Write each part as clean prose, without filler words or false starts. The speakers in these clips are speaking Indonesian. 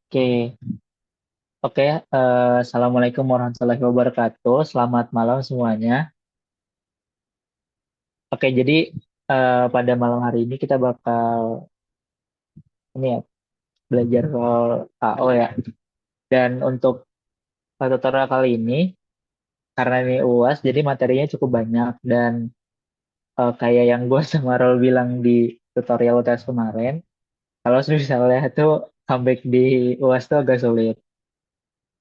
Oke, oke. Assalamualaikum warahmatullahi wabarakatuh. Selamat malam semuanya. Oke, jadi pada malam hari ini kita bakal ini ya belajar soal KO ya. Dan untuk tutorial kali ini, karena ini UAS, jadi materinya cukup banyak dan kayak yang gue sama Rol bilang di tutorial UTS kemarin, kalau misalnya itu comeback di UAS itu agak sulit.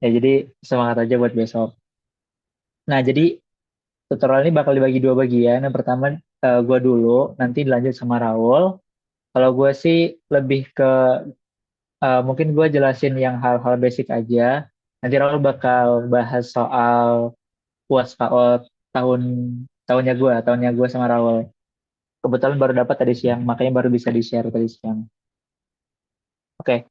Ya, jadi semangat aja buat besok. Nah, jadi tutorial ini bakal dibagi dua bagian. Yang pertama gue dulu, nanti dilanjut sama Raul. Kalau gue sih lebih ke mungkin gue jelasin yang hal-hal basic aja. Nanti Raul bakal bahas soal UAS KO tahun tahunnya gue sama Raul. Kebetulan baru dapat tadi siang, makanya baru bisa di-share tadi siang. Oke,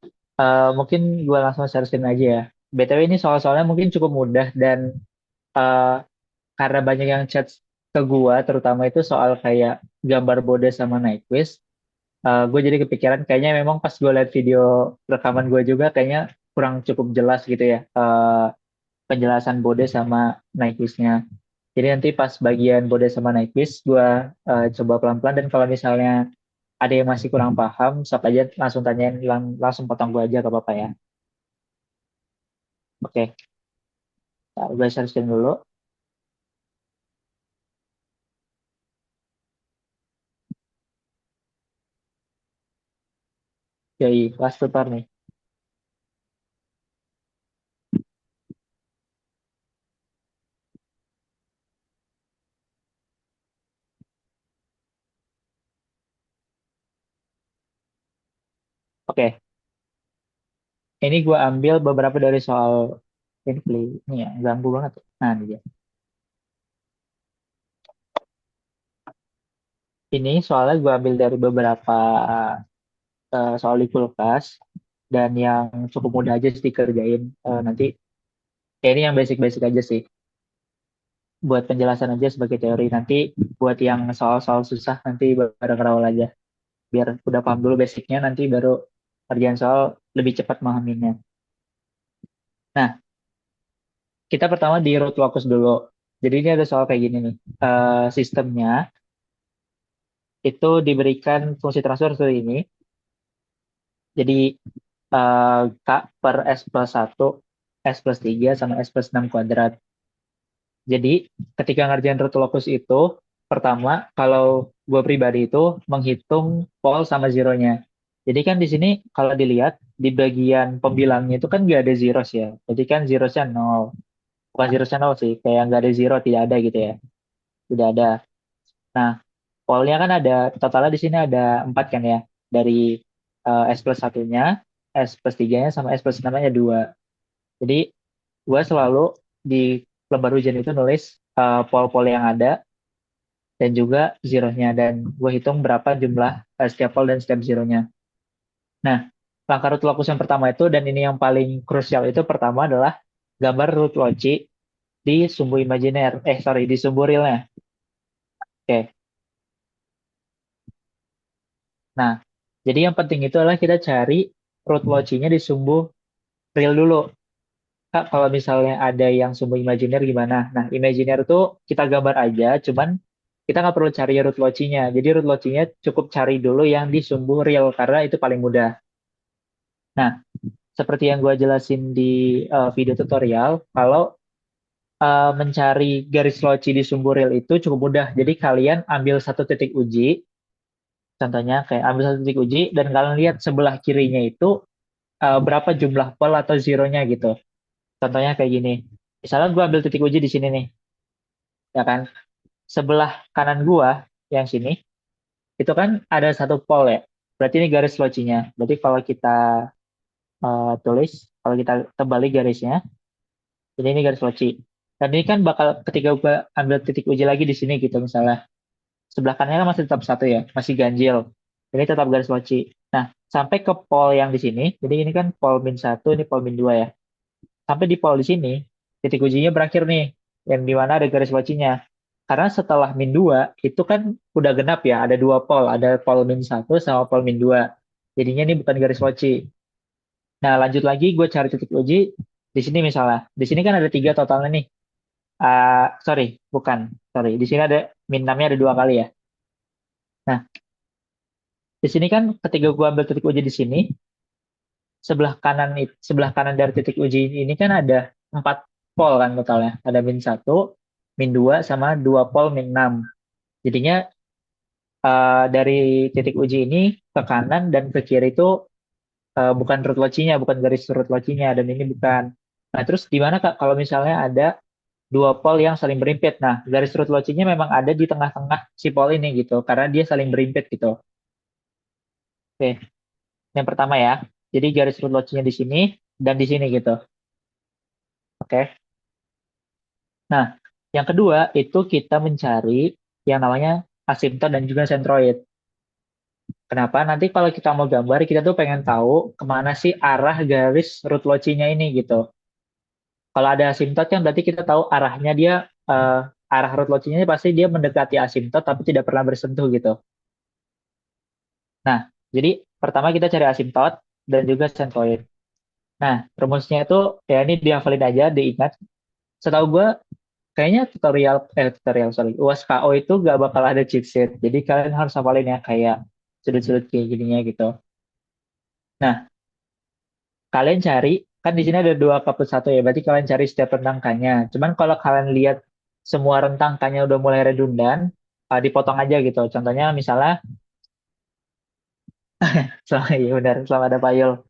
mungkin gue langsung share screen aja ya. BTW ini soal-soalnya mungkin cukup mudah dan eh, karena banyak yang chat ke gua terutama itu soal kayak gambar bode sama Nyquist. Gue jadi kepikiran kayaknya memang pas gue liat video rekaman gue juga kayaknya kurang cukup jelas gitu ya penjelasan bode sama Nyquistnya. Jadi nanti pas bagian bode sama Nyquist gue coba pelan-pelan dan kalau misalnya ada yang masih kurang paham, sok aja langsung tanyain langsung potong gue aja gak apa-apa ya. Oke, gue share screen dulu. Jadi kelas tutor nih. Oke, ini gue ambil beberapa dari soal gameplay. Ini ya, ganggu banget. Nah, ini dia. Ini soalnya gue ambil dari beberapa soal di kulkas dan yang cukup mudah aja sih dikerjain. Nanti ya ini yang basic-basic aja sih. Buat penjelasan aja sebagai teori. Nanti buat yang soal-soal susah nanti bareng Raul aja. Biar udah paham dulu basicnya, nanti baru kerjaan soal lebih cepat memahaminya. Nah, kita pertama di root locus dulu. Jadi ini ada soal kayak gini nih. Sistemnya itu diberikan fungsi transfer seperti ini. Jadi K per S plus 1, S plus 3, sama S plus 6 kuadrat. Jadi ketika ngerjain root locus itu, pertama kalau gue pribadi itu menghitung pol sama zeronya. Jadi kan di sini kalau dilihat di bagian pembilangnya itu kan nggak ada zeros ya. Jadi kan zerosnya nol. Bukan zerosnya nol sih, kayak nggak ada zero, tidak ada gitu ya. Tidak ada. Nah, polnya kan ada, totalnya di sini ada 4 kan ya. Dari S plus satunya, S plus tiganya, sama S plus enamnya 2. Jadi gue selalu di lembar ujian itu nulis pol-pol yang ada dan juga zeronya. Dan gue hitung berapa jumlah setiap pol dan setiap zeronya. Nah, langkah root locus yang pertama itu, dan ini yang paling krusial itu pertama adalah gambar root loci di sumbu imajiner. Sorry, di sumbu realnya. Oke. Nah, jadi yang penting itu adalah kita cari root loci-nya di sumbu real dulu. Kak, kalau misalnya ada yang sumbu imajiner gimana? Nah, imajiner itu kita gambar aja, cuman kita nggak perlu cari root loci-nya. Jadi root loci-nya cukup cari dulu yang di sumbu real, karena itu paling mudah. Nah, seperti yang gue jelasin di video tutorial, kalau mencari garis loci di sumbu real itu cukup mudah. Jadi kalian ambil satu titik uji, contohnya kayak ambil satu titik uji, dan kalian lihat sebelah kirinya itu berapa jumlah pol atau zeronya gitu. Contohnya kayak gini. Misalnya gue ambil titik uji di sini nih, ya kan? Sebelah kanan gua yang sini itu kan ada satu pol ya. Berarti ini garis locinya. Berarti kalau kita tulis, kalau kita tebali garisnya, jadi ini garis loci. Dan ini kan bakal ketika gua ambil titik uji lagi di sini gitu misalnya. Sebelah kanannya kan masih tetap satu ya, masih ganjil. Ini tetap garis loci. Nah, sampai ke pol yang di sini, jadi ini kan pol min satu, ini pol min 2 ya. Sampai di pol di sini, titik ujinya berakhir nih, yang di mana ada garis locinya. Karena setelah min 2 itu kan udah genap ya, ada dua pol, ada pol min satu sama pol min 2. Jadinya ini bukan garis loci. Nah, lanjut lagi gue cari titik uji di sini misalnya. Di sini kan ada tiga totalnya nih. Sorry, bukan. Sorry, di sini ada min 6-nya ada dua kali ya. Nah, di sini kan ketika gue ambil titik uji di sini, sebelah kanan dari titik uji ini kan ada 4 pol kan totalnya. Ada min satu, min 2 sama 2 pol min 6. Jadinya dari titik uji ini ke kanan dan ke kiri itu bukan root loci-nya, bukan garis root loci-nya, dan ini bukan. Nah, terus di mana Kak kalau misalnya ada dua pol yang saling berimpit? Nah, garis root loci-nya memang ada di tengah-tengah si pol ini gitu, karena dia saling berimpit gitu. Oke, yang pertama ya. Jadi garis root loci-nya di sini dan di sini gitu. Oke. Nah, yang kedua itu kita mencari yang namanya asimtot dan juga sentroid. Kenapa? Nanti kalau kita mau gambar, kita tuh pengen tahu kemana sih arah garis root loci-nya ini gitu. Kalau ada asimtot kan berarti kita tahu arahnya dia, eh, arah root loci-nya pasti dia mendekati asimtot tapi tidak pernah bersentuh gitu. Nah, jadi pertama kita cari asimtot dan juga sentroid. Nah, rumusnya itu ya ini dihafalin aja, diingat. Setahu gue kayaknya tutorial sorry, UAS KO itu gak bakal ada cheat sheet. Jadi kalian harus hafalin ya kayak sudut-sudut kayak gininya gitu. Nah, kalian cari kan di sini ada dua kapus satu ya, berarti kalian cari setiap rentangkannya. Cuman kalau kalian lihat semua rentangkannya udah mulai redundan, dipotong aja gitu. Contohnya misalnya, sama ya benar, sama ada payul.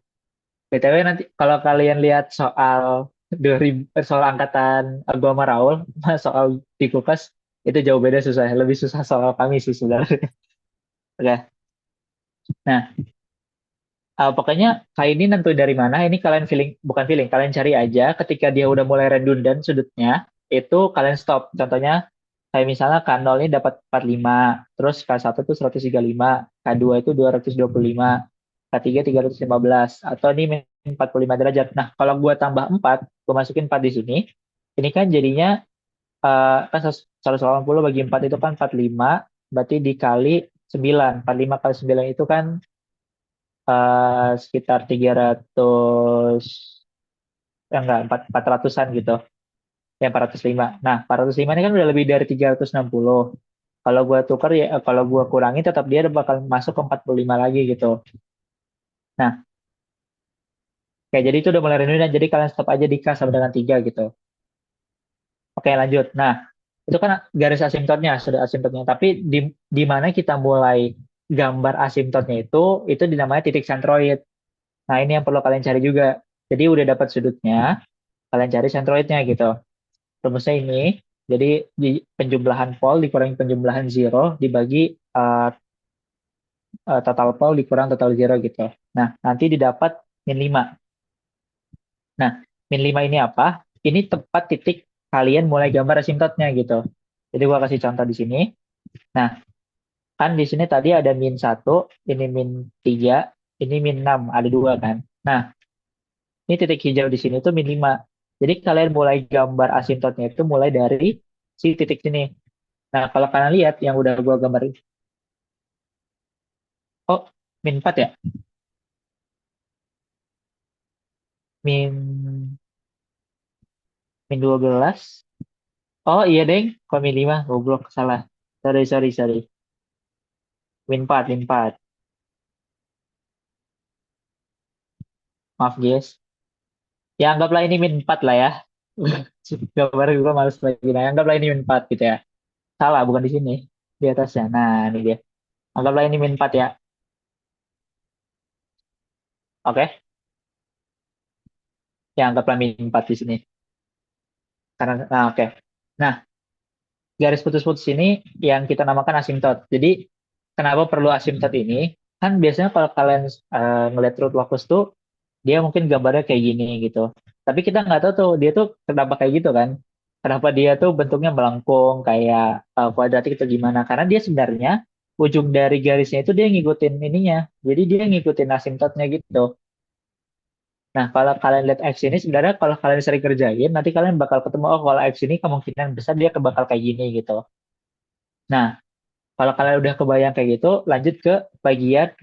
BTW nanti kalau kalian lihat soal 2000, soal angkatan Agua sama Raul, soal di kulkas itu jauh beda susah, lebih susah soal kami sih sebenarnya. Oke. Nah, pokoknya kayak ini nentu dari mana, ini kalian feeling, bukan feeling, kalian cari aja ketika dia udah mulai redundant sudutnya, itu kalian stop. Contohnya, kayak misalnya K0 ini dapat 45, terus K1 itu 135, K2 itu 225, K3 315, atau ini min 45 derajat. Nah, kalau gua tambah 4, gua masukin 4 di sini, ini kan jadinya, kan 180 bagi 4 itu kan 45, berarti dikali 9. 45 kali 9 itu kan sekitar 300, ya enggak, 400-an gitu. Ya 405. Nah, 405 ini kan udah lebih dari 360. Kalau gua tukar ya, kalau gua kurangi tetap dia bakal masuk ke 45 lagi gitu. Nah, kayak jadi itu udah mulai rendah, jadi kalian stop aja di K sama dengan 3 gitu. Oke, lanjut. Nah, itu kan garis asimptotnya, sudah asimptotnya. Tapi di mana kita mulai gambar asimptotnya itu dinamanya titik sentroid. Nah, ini yang perlu kalian cari juga. Jadi udah dapat sudutnya, kalian cari sentroidnya gitu. Rumusnya ini, jadi di penjumlahan pol dikurangi penjumlahan zero dibagi uh, total pol dikurang total zero gitu. Nah, nanti didapat min 5. Nah, min 5 ini apa? Ini tepat titik kalian mulai gambar asimptotnya gitu. Jadi gua kasih contoh di sini. Nah, kan di sini tadi ada min satu, ini min 3, ini min 6, ada dua kan. Nah, ini titik hijau di sini tuh min 5. Jadi kalian mulai gambar asimptotnya itu mulai dari si titik sini. Nah, kalau kalian lihat yang udah gua gambarin, oh, min 4 ya? Min min 12. Oh iya, Deng. Kok min 5? Goblok, salah. Sorry, sorry, sorry. Min 4, min 4. Maaf, guys. Ya, anggaplah ini min 4 lah ya. Gambar gue males lagi. Nah, anggaplah ini min 4 gitu ya. Salah, bukan di sini. Di atasnya. Nah, ini dia. Anggaplah ini min 4 ya. Oke? Ya, anggaplah min 4 di sini. Karena, nah, oke. Nah, garis putus-putus ini yang kita namakan asimtot. Jadi, kenapa perlu asimtot ini? Kan biasanya kalau kalian ngeliat root locus tuh, dia mungkin gambarnya kayak gini gitu. Tapi kita nggak tahu tuh, dia tuh kenapa kayak gitu kan. Kenapa dia tuh bentuknya melengkung, kayak kuadratik atau gimana. Karena dia sebenarnya, ujung dari garisnya itu dia ngikutin ininya. Jadi dia ngikutin asimtotnya gitu. Nah, kalau kalian lihat X ini sebenarnya kalau kalian sering kerjain, nanti kalian bakal ketemu, oh kalau X ini kemungkinan besar dia bakal kayak gini gitu. Nah, kalau kalian udah kebayang kayak gitu, lanjut ke bagian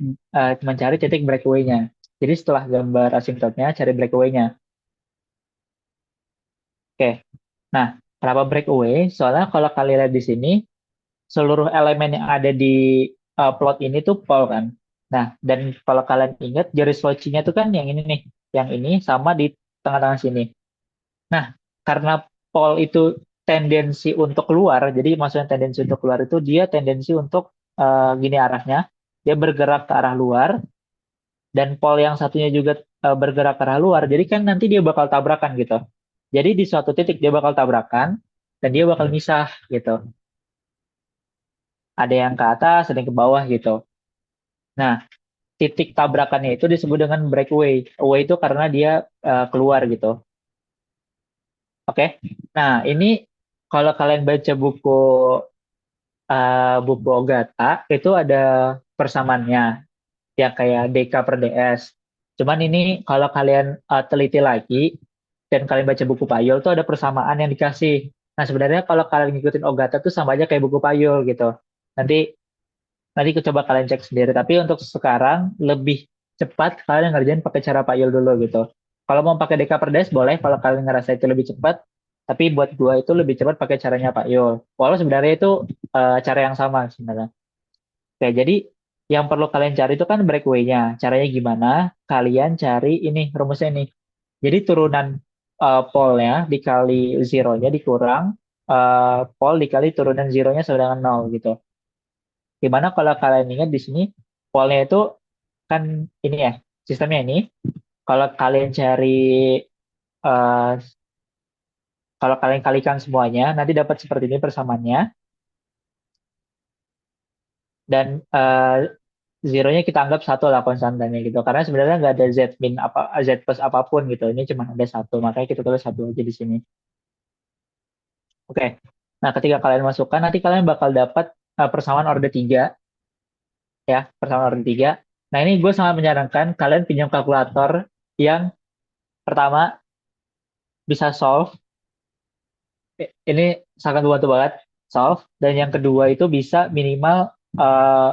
mencari titik breakaway-nya. Jadi setelah gambar asymptotnya, cari breakaway-nya. Oke. Nah, kenapa breakaway? Soalnya kalau kalian lihat di sini, seluruh elemen yang ada di plot ini tuh pol kan. Nah, dan kalau kalian ingat garis locinya tuh kan yang ini nih, yang ini sama di tengah-tengah sini. Nah, karena pol itu tendensi untuk keluar, jadi maksudnya tendensi untuk keluar itu dia tendensi untuk gini arahnya, dia bergerak ke arah luar, dan pol yang satunya juga bergerak ke arah luar, jadi kan nanti dia bakal tabrakan gitu. Jadi di suatu titik dia bakal tabrakan, dan dia bakal misah gitu. Ada yang ke atas, ada yang ke bawah gitu. Nah, titik tabrakannya itu disebut dengan breakaway. Away itu karena dia keluar gitu. Oke. Nah, ini kalau kalian baca buku Ogata itu ada persamaannya ya kayak DK per DS. Cuman ini kalau kalian teliti lagi dan kalian baca buku Payul tuh ada persamaan yang dikasih. Nah, sebenarnya kalau kalian ngikutin Ogata tuh sama aja kayak buku Payul gitu. Nanti nanti coba kalian cek sendiri. Tapi untuk sekarang lebih cepat kalian ngerjain pakai cara Pak Yul dulu gitu. Kalau mau pakai DK per des boleh kalau kalian ngerasa itu lebih cepat. Tapi buat gua itu lebih cepat pakai caranya Pak Yul. Walau sebenarnya itu cara yang sama sebenarnya. Oke, jadi yang perlu kalian cari itu kan breakaway-nya. Caranya gimana? Kalian cari ini rumusnya ini. Jadi turunan pole-nya dikali zero-nya dikurang pole dikali turunan zero-nya sama dengan nol gitu. Gimana kalau kalian ingat di sini polnya itu kan ini ya sistemnya ini. Kalau kalian cari eh, kalau kalian kalikan semuanya nanti dapat seperti ini persamaannya dan zeronya kita anggap satu lah konstantannya gitu karena sebenarnya nggak ada z min apa z plus apapun gitu ini cuma ada satu makanya kita tulis satu aja di sini. Oke. Nah ketika kalian masukkan nanti kalian bakal dapat persamaan order 3 ya persamaan order 3. Nah ini gue sangat menyarankan kalian pinjam kalkulator yang pertama bisa solve. Ini sangat membantu banget solve. Dan yang kedua itu bisa minimal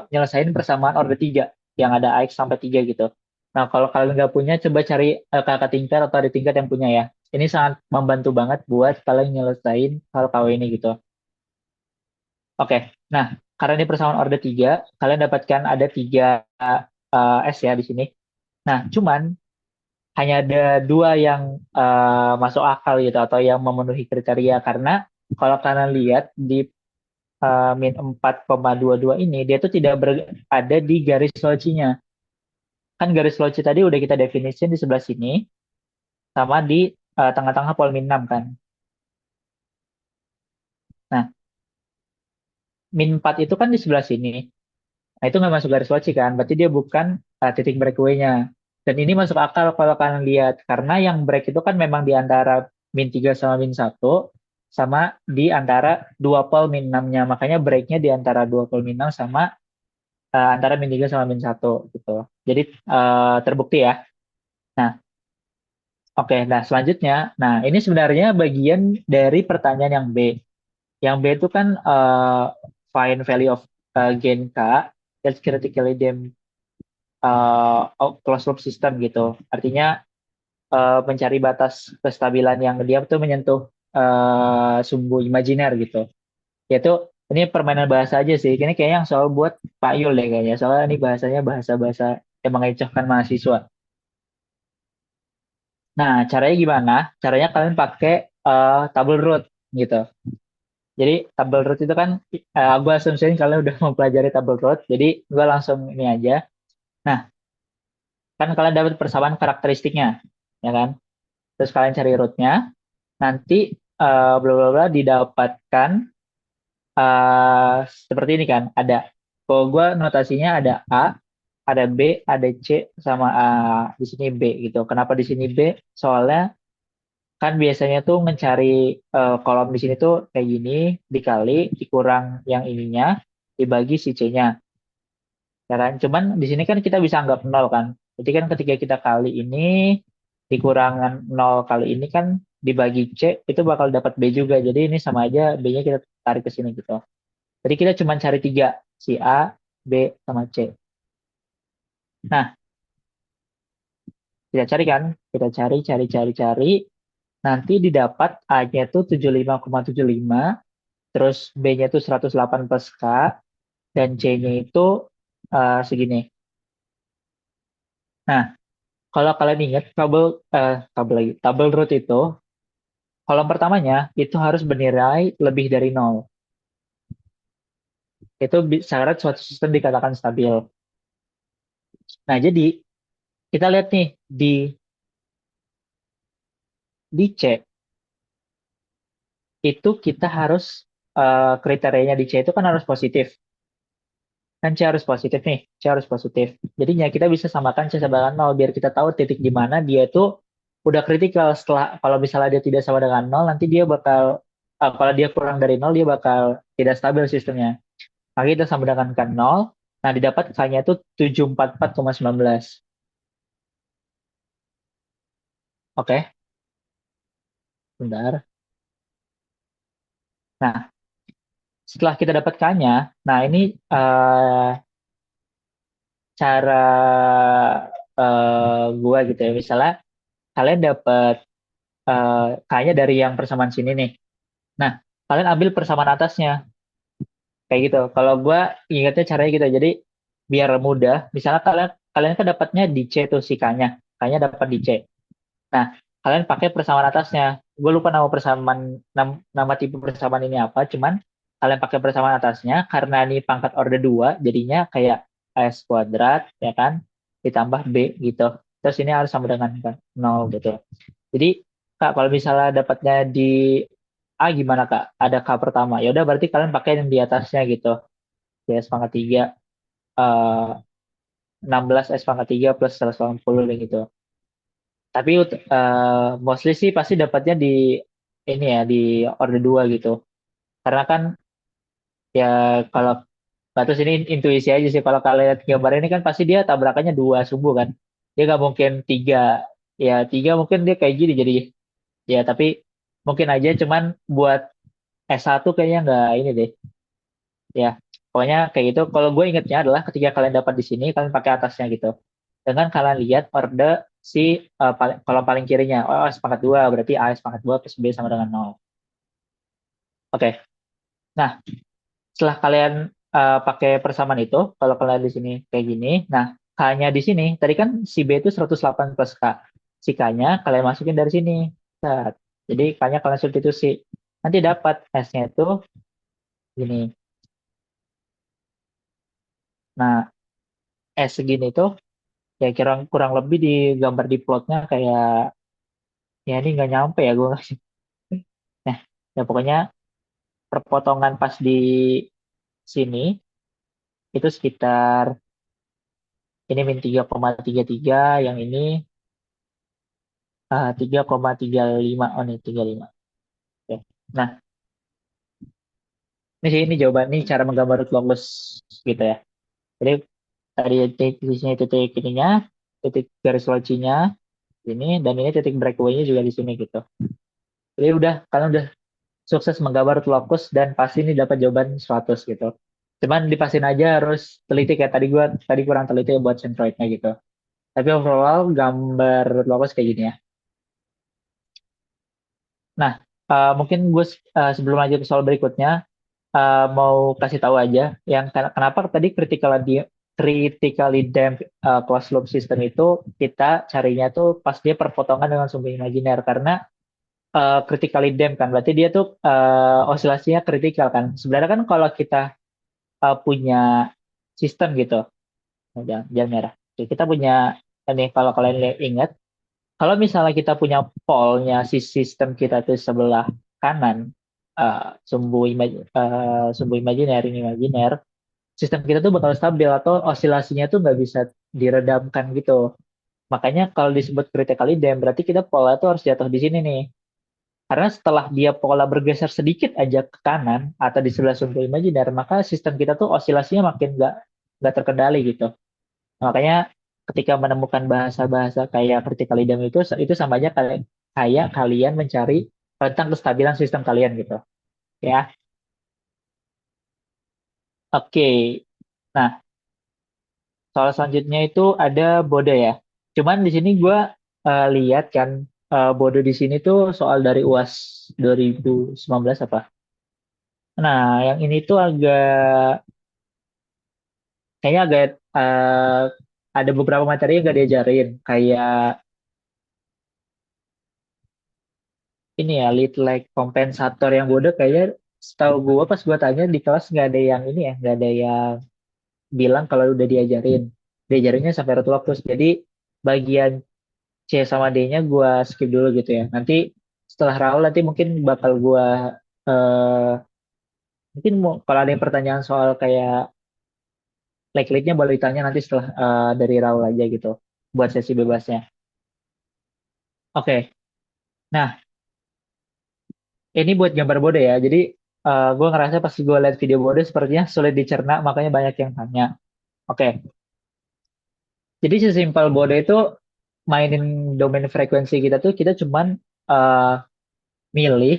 nyelesain persamaan order 3 yang ada AX sampai 3 gitu. Nah, kalau kalian nggak punya, coba cari kakak tingkat atau adik tingkat yang punya ya. Ini sangat membantu banget buat kalian nyelesain hal KW ini gitu. Oke, nah karena ini persamaan order 3 kalian dapatkan ada 3 S ya di sini. Nah, cuman hanya ada dua yang masuk akal gitu atau yang memenuhi kriteria karena kalau kalian lihat di min 4,22 ini dia tuh tidak berada di garis locinya. Kan garis loci tadi udah kita definisiin di sebelah sini sama di tengah-tengah pol min 6 kan. Nah, min 4 itu kan di sebelah sini. Nah, itu nggak masuk garis loci kan, berarti dia bukan titik breakaway-nya. Dan ini masuk akal kalau kalian lihat, karena yang break itu kan memang di antara min 3 sama min 1, sama di antara dua pol min 6-nya. Makanya breaknya di antara dua pol min 6 sama antara min 3 sama min 1 gitu. Jadi terbukti ya. Nah, oke. Nah, selanjutnya, nah ini sebenarnya bagian dari pertanyaan yang B. Yang B itu kan find value of gain K that's critically damped closed loop system gitu. Artinya mencari batas kestabilan yang dia tuh menyentuh sumbu imajiner gitu. Yaitu ini permainan bahasa aja sih. Ini kayaknya yang soal buat Pak Yul deh kayaknya. Soalnya ini bahasanya bahasa-bahasa yang mengecohkan mahasiswa. Nah, caranya gimana? Caranya kalian pakai tabel root gitu. Jadi tabel root itu kan gue asumsiin kalian udah mempelajari tabel root. Jadi gue langsung ini aja. Nah, kan kalian dapat persamaan karakteristiknya, ya kan? Terus kalian cari rootnya. Nanti bla bla bla didapatkan seperti ini kan. Ada, kalau gue notasinya ada A, ada B, ada C, sama di sini B gitu. Kenapa di sini B? Soalnya kan biasanya tuh mencari kolom di sini tuh kayak gini dikali dikurang yang ininya dibagi si C-nya. Ya kan? Cuman di sini kan kita bisa anggap nol kan. Jadi kan ketika kita kali ini dikurangan nol kali ini kan dibagi C itu bakal dapat B juga. Jadi ini sama aja B-nya kita tarik ke sini gitu. Jadi kita cuma cari tiga si A, B, sama C. Nah, Kita cari kan, kita cari, cari, cari, cari. Nanti didapat A-nya tuh 75,75, terus B-nya tuh 108 plus K, dan C-nya itu segini. Nah, kalau kalian ingat kabel lagi, tabel root itu, kolom pertamanya itu harus bernilai lebih dari nol. Itu syarat suatu sistem dikatakan stabil. Nah, jadi kita lihat nih di C itu kita harus kriterianya di C itu kan harus positif. Kan C harus positif nih, C harus positif. Jadinya kita bisa samakan C sama dengan nol biar kita tahu titik di mana dia itu udah kritikal. Setelah kalau misalnya dia tidak sama dengan nol, nanti dia bakal kalau dia kurang dari nol dia bakal tidak stabil sistemnya. Maka kita sama dengan kan nol. Nah, didapat K-nya itu 744,19. Oke, bentar. Nah, setelah kita dapat K-nya, nah ini cara gua gitu ya. Misalnya kalian dapat K-nya dari yang persamaan sini nih. Nah, kalian ambil persamaan atasnya. Kayak gitu. Kalau gua ingatnya caranya gitu. Jadi biar mudah, misalnya kalian kalian kan dapatnya di C tuh si K-nya. K-nya dapat di C. Nah, kalian pakai persamaan atasnya. Gue lupa nama tipe persamaan ini apa, cuman kalian pakai persamaan atasnya karena ini pangkat order 2, jadinya kayak S kuadrat ya kan ditambah B gitu. Terus ini harus sama dengan kan, 0 gitu. Jadi Kak, kalau misalnya dapatnya di A gimana Kak? Ada K pertama. Ya udah berarti kalian pakai yang di atasnya gitu. Ya S pangkat 3 eh 16 S pangkat 3 plus 180 gitu. Tapi mostly sih pasti dapatnya di ini ya di order 2 gitu. Karena kan ya kalau terus ini intuisi aja sih kalau kalian lihat gambar ini kan pasti dia tabrakannya dua sumbu kan. Dia nggak mungkin tiga. Ya tiga mungkin dia kayak gini jadi ya tapi mungkin aja cuman buat S1 kayaknya nggak ini deh. Ya pokoknya kayak gitu. Kalau gue ingetnya adalah ketika kalian dapat di sini kalian pakai atasnya gitu. Dengan kalian lihat order si kolom paling kirinya. Oh, S pangkat 2 berarti A S pangkat 2 plus B sama dengan nol. Oke. Nah, setelah kalian pakai persamaan itu, kalau kalian di sini kayak gini, nah K-nya di sini, tadi kan si B itu 108 plus K. Si K-nya kalian masukin dari sini. Set. Jadi K-nya kalian substitusi. Nanti dapat S-nya itu gini. Nah, S segini itu ya kurang kurang lebih di gambar di plotnya kayak ya ini nggak nyampe ya gue ngasih. Nah, ya pokoknya perpotongan pas di sini itu sekitar ini min 3,33, yang ini 3,35. Oh nih 35. Oke. Nah, ini jawaban ini cara menggambar root longest gitu ya. Jadi tadi di sini titik ininya, titik garis locinya ini, dan ini titik breakaway-nya juga di sini gitu. Jadi udah kalian udah sukses menggambar root locus dan pasti ini dapat jawaban 100 gitu. Cuman dipasin aja harus teliti kayak tadi kurang teliti buat centroidnya gitu. Tapi overall gambar root locus kayak gini ya. Nah, mungkin gue sebelum lanjut ke soal berikutnya, mau kasih tahu aja yang kenapa tadi critically damped closed loop system itu kita carinya tuh pas dia perpotongan dengan sumber imajiner karena critically damped kan berarti dia tuh osilasinya kritikal kan. Sebenarnya kan kalau kita punya sistem gitu, oh, jangan merah. Oke, kita punya ini kalau kalian ingat, kalau misalnya kita punya polnya si sistem kita tuh sebelah kanan, sumbu imajiner ini imajiner, sistem kita tuh bakal stabil atau osilasinya tuh nggak bisa diredamkan gitu. Makanya kalau disebut critically damped berarti kita pola tuh harus jatuh di sini nih. Karena setelah dia pola bergeser sedikit aja ke kanan atau di sebelah sumbu imajiner, maka sistem kita tuh osilasinya makin nggak terkendali gitu. Makanya ketika menemukan bahasa-bahasa kayak critically damped itu sama aja kayak kalian mencari tentang kestabilan sistem kalian gitu. Ya, oke. Nah, soal selanjutnya itu ada Bode ya. Cuman di sini gue lihat kan bodoh di sini tuh soal dari UAS 2019 apa? Nah, yang ini tuh kayaknya agak ada beberapa materi yang gak diajarin kayak ini ya lead lag kompensator yang bodoh kayaknya setahu gue pas gue tanya di kelas nggak ada yang ini ya nggak ada yang bilang kalau udah diajarinnya sampai root locus jadi bagian C sama D-nya gue skip dulu gitu ya nanti setelah Raul nanti mungkin bakal gue eh mungkin kalau ada yang pertanyaan soal kayak lag-lagnya boleh ditanya nanti setelah dari Raul aja gitu buat sesi bebasnya. Oke. Nah, ini buat gambar bodoh ya. Jadi gue ngerasa pas gue lihat video bodoh sepertinya sulit dicerna, makanya banyak yang tanya. Oke, jadi sesimpel bodoh itu mainin domain frekuensi kita tuh kita cuman eh, milih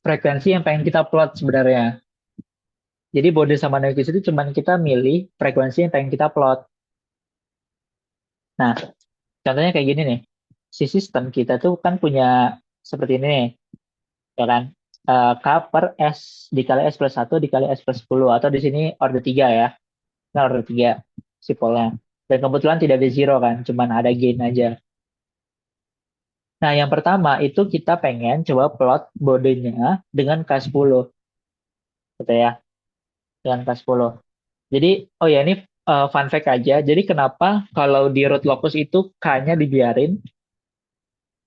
frekuensi yang pengen kita plot sebenarnya. Jadi bodoh sama Nyquist itu cuman kita milih frekuensi yang pengen kita plot. Nah, contohnya kayak gini nih. Si sistem kita tuh kan punya seperti ini nih, ya kan? K per S dikali S plus 1 dikali S plus 10 atau di sini order 3 ya. Nah, order 3 si polnya. Dan kebetulan tidak ada zero kan, cuman ada gain aja. Nah, yang pertama itu kita pengen coba plot bodenya dengan K10, gitu ya, dengan K10. Jadi, oh ya ini fun fact aja. Jadi kenapa kalau di root locus itu K-nya dibiarin,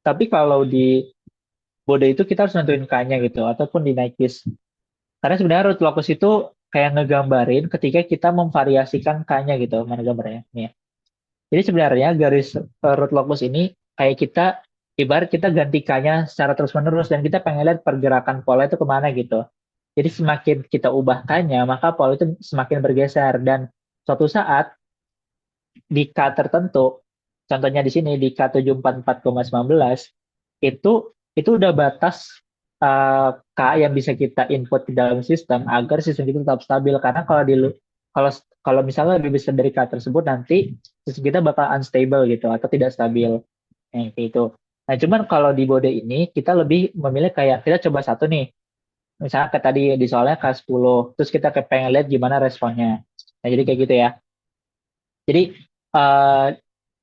tapi kalau di bode itu kita harus nentuin K-nya gitu, ataupun di Nyquist. Karena sebenarnya root locus itu kayak ngegambarin ketika kita memvariasikan K-nya gitu. Mana gambarnya? Nih ya. Jadi sebenarnya garis root locus ini kayak kita ibarat kita gantikannya secara terus-menerus dan kita pengen lihat pergerakan pola itu kemana gitu. Jadi semakin kita ubahkannya, maka pola itu semakin bergeser dan suatu saat di K tertentu, contohnya di sini di K744,19 itu itu udah batas K yang bisa kita input ke dalam sistem agar sistem itu tetap stabil karena kalau kalau misalnya lebih besar dari K tersebut nanti sistem kita bakal unstable gitu atau tidak stabil kayak gitu. Nah, cuman kalau di Bode ini kita lebih memilih kayak kita coba satu nih. Misalnya kayak tadi di soalnya K10, terus kita kayak pengen lihat gimana responnya. Nah, jadi kayak gitu ya. Jadi eh,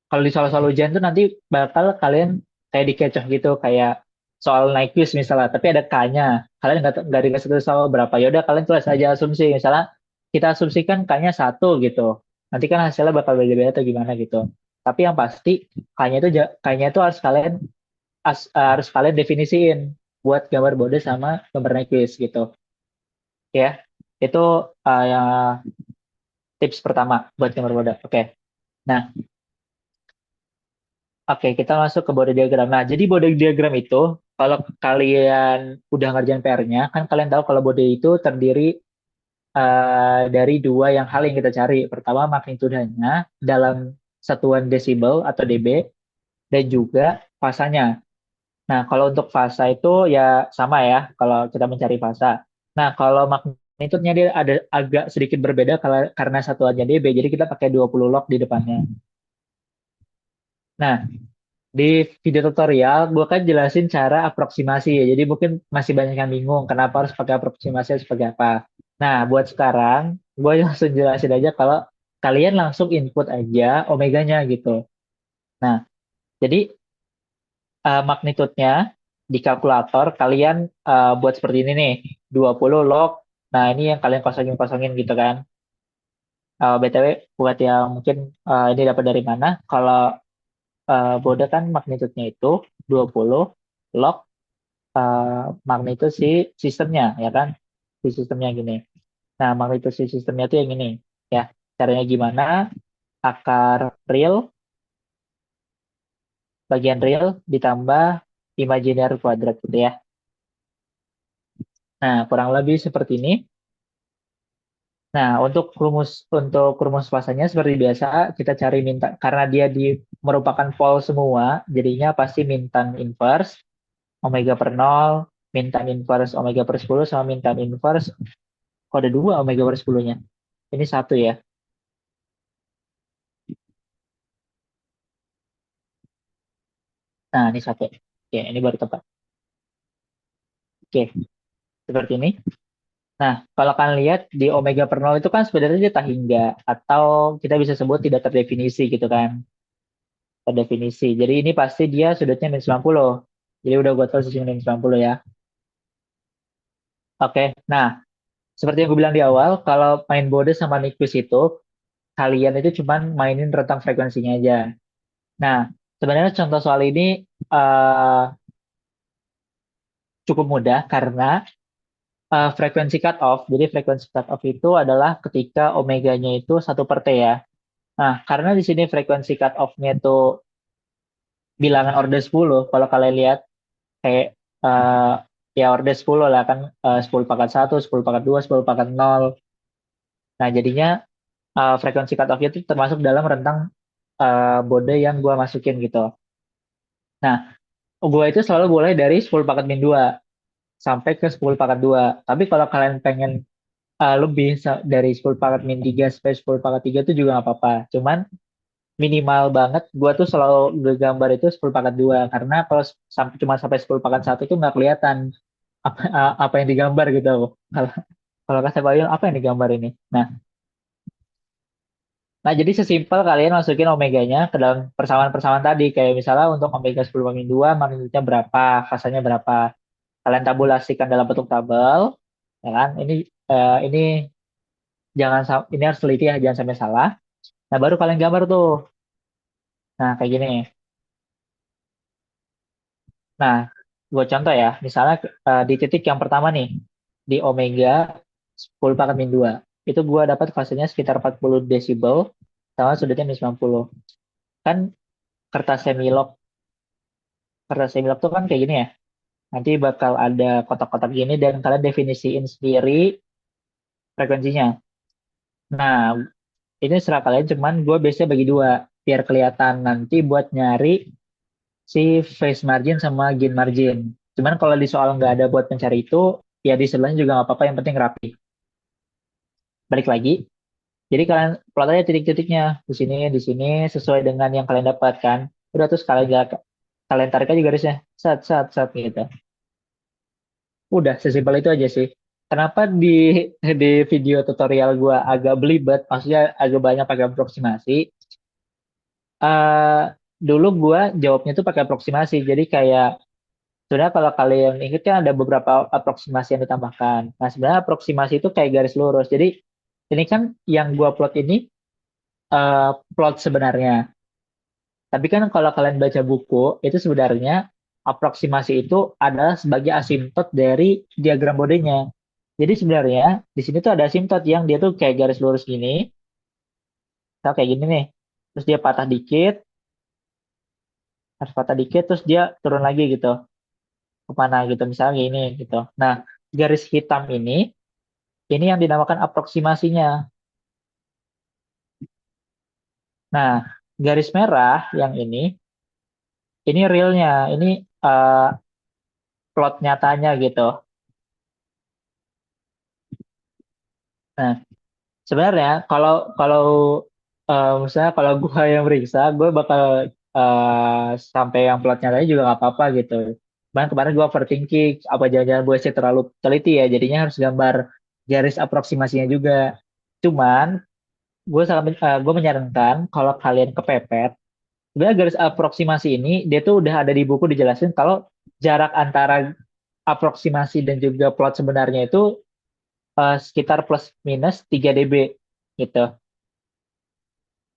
kalau di soal-soal ujian tuh nanti bakal kalian kayak dikecoh gitu kayak soal naik quiz misalnya tapi ada K-nya kalian nggak dikasih tahu soal berapa ya udah kalian tulis aja asumsi misalnya kita asumsikan K-nya satu gitu nanti kan hasilnya bakal beda-beda atau gimana gitu tapi yang pasti K-nya itu harus kalian definisiin buat gambar bode sama gambar naik quiz gitu ya itu yang tips pertama buat gambar bode oke. Nah, oke, kita masuk ke body diagram. Nah, jadi body diagram itu, kalau kalian udah ngerjain PR-nya, kan kalian tahu kalau body itu terdiri dari dua yang hal yang kita cari. Pertama, magnitudenya dalam satuan desibel atau dB, dan juga fasanya. Nah, kalau untuk fasa itu ya sama ya, kalau kita mencari fasa. Nah, kalau magnitudenya dia ada agak sedikit berbeda karena satuannya dB, jadi kita pakai 20 log di depannya. Nah, di video tutorial, gue kan jelasin cara aproksimasi ya. Jadi mungkin masih banyak yang bingung kenapa harus pakai aproksimasi seperti apa. Nah, buat sekarang, gue langsung jelasin aja kalau kalian langsung input aja omeganya gitu. Nah, jadi magnitudenya di kalkulator kalian buat seperti ini nih, 20 log. Nah, ini yang kalian kosongin-kosongin gitu kan. BTW, buat yang mungkin ini dapat dari mana, kalau Bode kan magnitudenya itu 20 log magnitud si sistemnya ya kan si sistemnya gini nah magnitud si sistemnya itu yang ini ya caranya gimana akar real bagian real ditambah imajiner kuadrat gitu ya nah kurang lebih seperti ini nah untuk rumus pasanya seperti biasa kita cari minta karena dia merupakan pol semua jadinya pasti mintan inverse omega per 0 mintan inverse omega per 10 sama mintan inverse kok ada dua omega per 10-nya ini satu ya. Nah, ini satu. Oke, ini baru tepat. Oke, seperti ini. Nah, kalau kalian lihat di omega per nol itu kan sebenarnya dia tahingga atau kita bisa sebut tidak terdefinisi gitu kan. Terdefinisi. Jadi ini pasti dia sudutnya minus 90. Jadi udah gue tahu sisi minus 90 ya. Oke, nah seperti yang gue bilang di awal, kalau main Bode sama Nyquist itu, kalian itu cuman mainin rentang frekuensinya aja. Nah, sebenarnya contoh soal ini eh, cukup mudah karena frekuensi cut off. Jadi frekuensi cut off itu adalah ketika omeganya itu 1/T ya. Nah, karena di sini frekuensi cut off-nya itu bilangan orde 10, kalau kalian lihat kayak eh, ya orde 10 lah kan, 10 pangkat 1, 10 pangkat 2, 10 pangkat 0. Nah, jadinya frekuensi cut off itu termasuk dalam rentang Bode yang gua masukin gitu. Nah, gua itu selalu mulai dari 10 pangkat min 2 sampai ke 10 pangkat 2. Tapi kalau kalian pengen lebih dari 10 pangkat min 3 sampai 10 pangkat 3 itu juga nggak apa-apa. Cuman minimal banget gua tuh selalu gambar itu 10 pangkat 2 karena kalau sampai cuma sampai 10 pangkat 1 tuh nggak kelihatan apa yang digambar gitu. Kalau kalau kata Bayul apa yang digambar ini? Nah, jadi sesimpel kalian masukin omeganya ke dalam persamaan-persamaan tadi. Kayak misalnya untuk omega 10 banding 2, magnitudenya berapa, fasanya berapa. Kalian tabulasikan dalam bentuk tabel, ya kan? Ini ini harus teliti ya, jangan sampai salah. Nah, baru kalian gambar tuh. Nah, kayak gini. Nah, gue contoh ya. Misalnya di titik yang pertama nih, di omega 10 pangkat min 2. Itu gue dapat fasenya sekitar 40 desibel, sama sudutnya minus 90. Kan kertas semilog, kertas semilog tuh kan kayak gini ya. Nanti bakal ada kotak-kotak gini dan kalian definisiin sendiri frekuensinya. Nah, ini serah kalian, cuman gue biasanya bagi dua. Biar kelihatan nanti buat nyari si phase margin sama gain margin. Cuman kalau di soal nggak ada buat mencari itu, ya di sebelahnya juga nggak apa-apa, yang penting rapi. Balik lagi, jadi kalian plot aja titik-titiknya di sini, sesuai dengan yang kalian dapatkan. Udah terus kalian tarik aja garisnya, sat, sat, sat gitu. Udah, sesimpel itu aja sih. Kenapa di video tutorial gua agak belibet, maksudnya agak banyak pakai aproksimasi. eh Dulu gua jawabnya tuh pakai aproksimasi. Jadi kayak sebenarnya kalau kalian ingat kan ada beberapa aproksimasi yang ditambahkan. Nah, sebenarnya aproksimasi itu kayak garis lurus. Jadi ini kan yang gua plot ini eh, plot sebenarnya. Tapi kan kalau kalian baca buku, itu sebenarnya aproksimasi itu adalah sebagai asimtot dari diagram bodenya. Jadi sebenarnya di sini tuh ada asimtot yang dia tuh kayak garis lurus gini, misal kayak gini nih. Terus dia patah dikit, harus patah dikit, terus dia turun lagi gitu. Kemana gitu, misalnya gini gitu. Nah, garis hitam ini yang dinamakan aproksimasinya. Nah, garis merah yang ini realnya, ini eh, plot nyatanya gitu. Nah, sebenarnya kalau kalau misalnya kalau gue yang meriksa, gue bakal sampai yang plotnya tadi juga nggak apa-apa gitu. Cuman kemarin gue overthinking, apa jangan-jangan gue sih terlalu teliti ya, jadinya harus gambar garis aproksimasinya juga. Cuman gue menyarankan kalau kalian kepepet, sebenarnya garis aproksimasi ini dia tuh udah ada di buku dijelasin kalau jarak antara aproksimasi dan juga plot sebenarnya itu sekitar plus minus 3 dB gitu.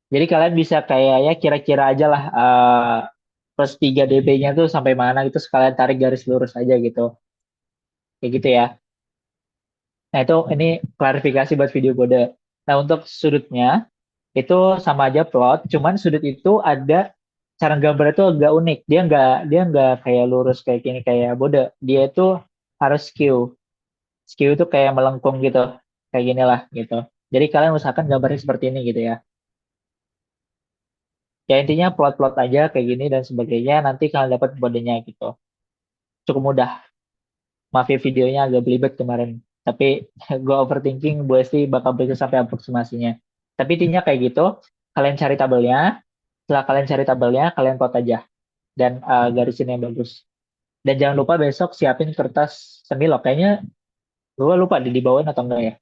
Jadi kalian bisa kayak ya kira-kira aja lah plus 3 dB-nya tuh sampai mana gitu sekalian tarik garis lurus aja gitu. Kayak gitu ya. Nah itu ini klarifikasi buat video kode. Nah untuk sudutnya itu sama aja plot, cuman sudut itu ada cara gambar itu agak unik. Dia nggak kayak lurus kayak gini kayak Bode. Dia itu harus skew. Skew itu kayak melengkung gitu. Kayak gini lah gitu. Jadi kalian usahakan gambarnya seperti ini gitu ya. Ya intinya plot-plot aja kayak gini dan sebagainya, nanti kalian dapat bodenya gitu. Cukup mudah. Maaf ya videonya agak belibet kemarin. Tapi gue overthinking, gue sih bakal berikut sampai aproksimasinya. Tapi intinya kayak gitu, kalian cari tabelnya, setelah kalian cari tabelnya, kalian plot aja. dan garisin yang bagus. Dan jangan lupa besok siapin kertas semilok. Kayaknya gue lupa dibawain atau enggak ya.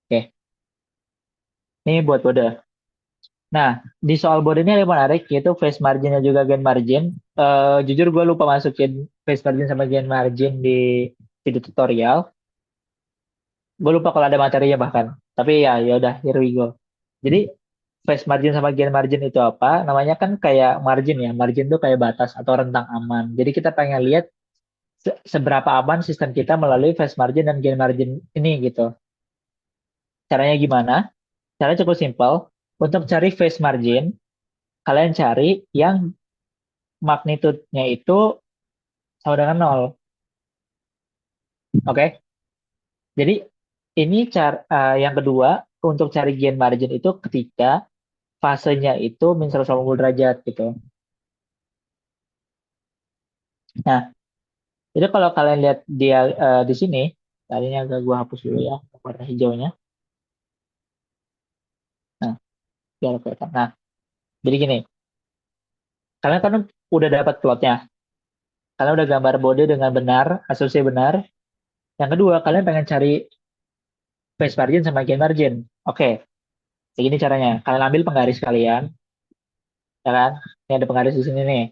Oke, ini buat Bode. Nah, di soal Bode ini ada yang menarik, yaitu face marginnya juga gain margin. Jujur gue lupa masukin face margin sama gain margin di video tutorial. Gue lupa kalau ada materinya bahkan. Tapi ya udah, here we go. Jadi face margin sama gain margin itu apa? Namanya kan kayak margin ya. Margin itu kayak batas atau rentang aman. Jadi kita pengen lihat seberapa aman sistem kita melalui face margin dan gain margin ini gitu. Caranya gimana? Caranya cukup simpel. Untuk cari face margin, kalian cari yang magnitude-nya itu sama dengan nol. Oke? Jadi ini yang kedua untuk cari gain margin itu ketika fasenya itu min 180 derajat gitu. Nah, jadi kalau kalian lihat dia di sini, tadinya agak gua hapus dulu ya warna hijaunya. Nah, biar kelihatan. Nah, jadi gini, kalian kan udah dapat plotnya. Kalian udah gambar bode dengan benar, asumsi benar. Yang kedua, kalian pengen cari face margin sama gain margin. Oke, begini caranya. Kalian ambil penggaris kalian, ya kan? Ini ada penggaris di sini nih.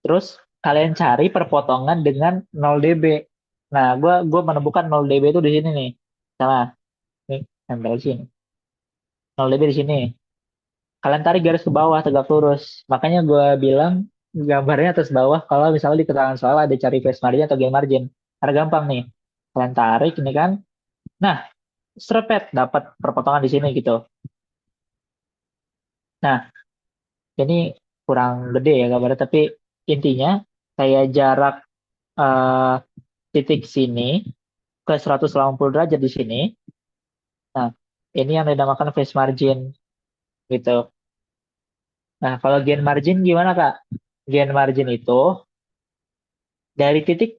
Terus kalian cari perpotongan dengan 0 dB. Nah, gua menemukan 0 dB itu di sini nih. Salah. Nih, nempel di sini. 0 dB di sini. Kalian tarik garis ke bawah tegak lurus. Makanya gue bilang gambarnya atas bawah kalau misalnya di keterangan soal ada cari face margin atau gain margin. Karena gampang nih. Kalian tarik ini kan. Nah, serepet dapat perpotongan di sini gitu. Nah, ini kurang gede ya gambarnya, tapi intinya kayak jarak eh, titik sini ke 180 derajat di sini. Nah, ini yang dinamakan face margin gitu. Nah, kalau gain margin gimana, Kak? Gain margin itu dari titik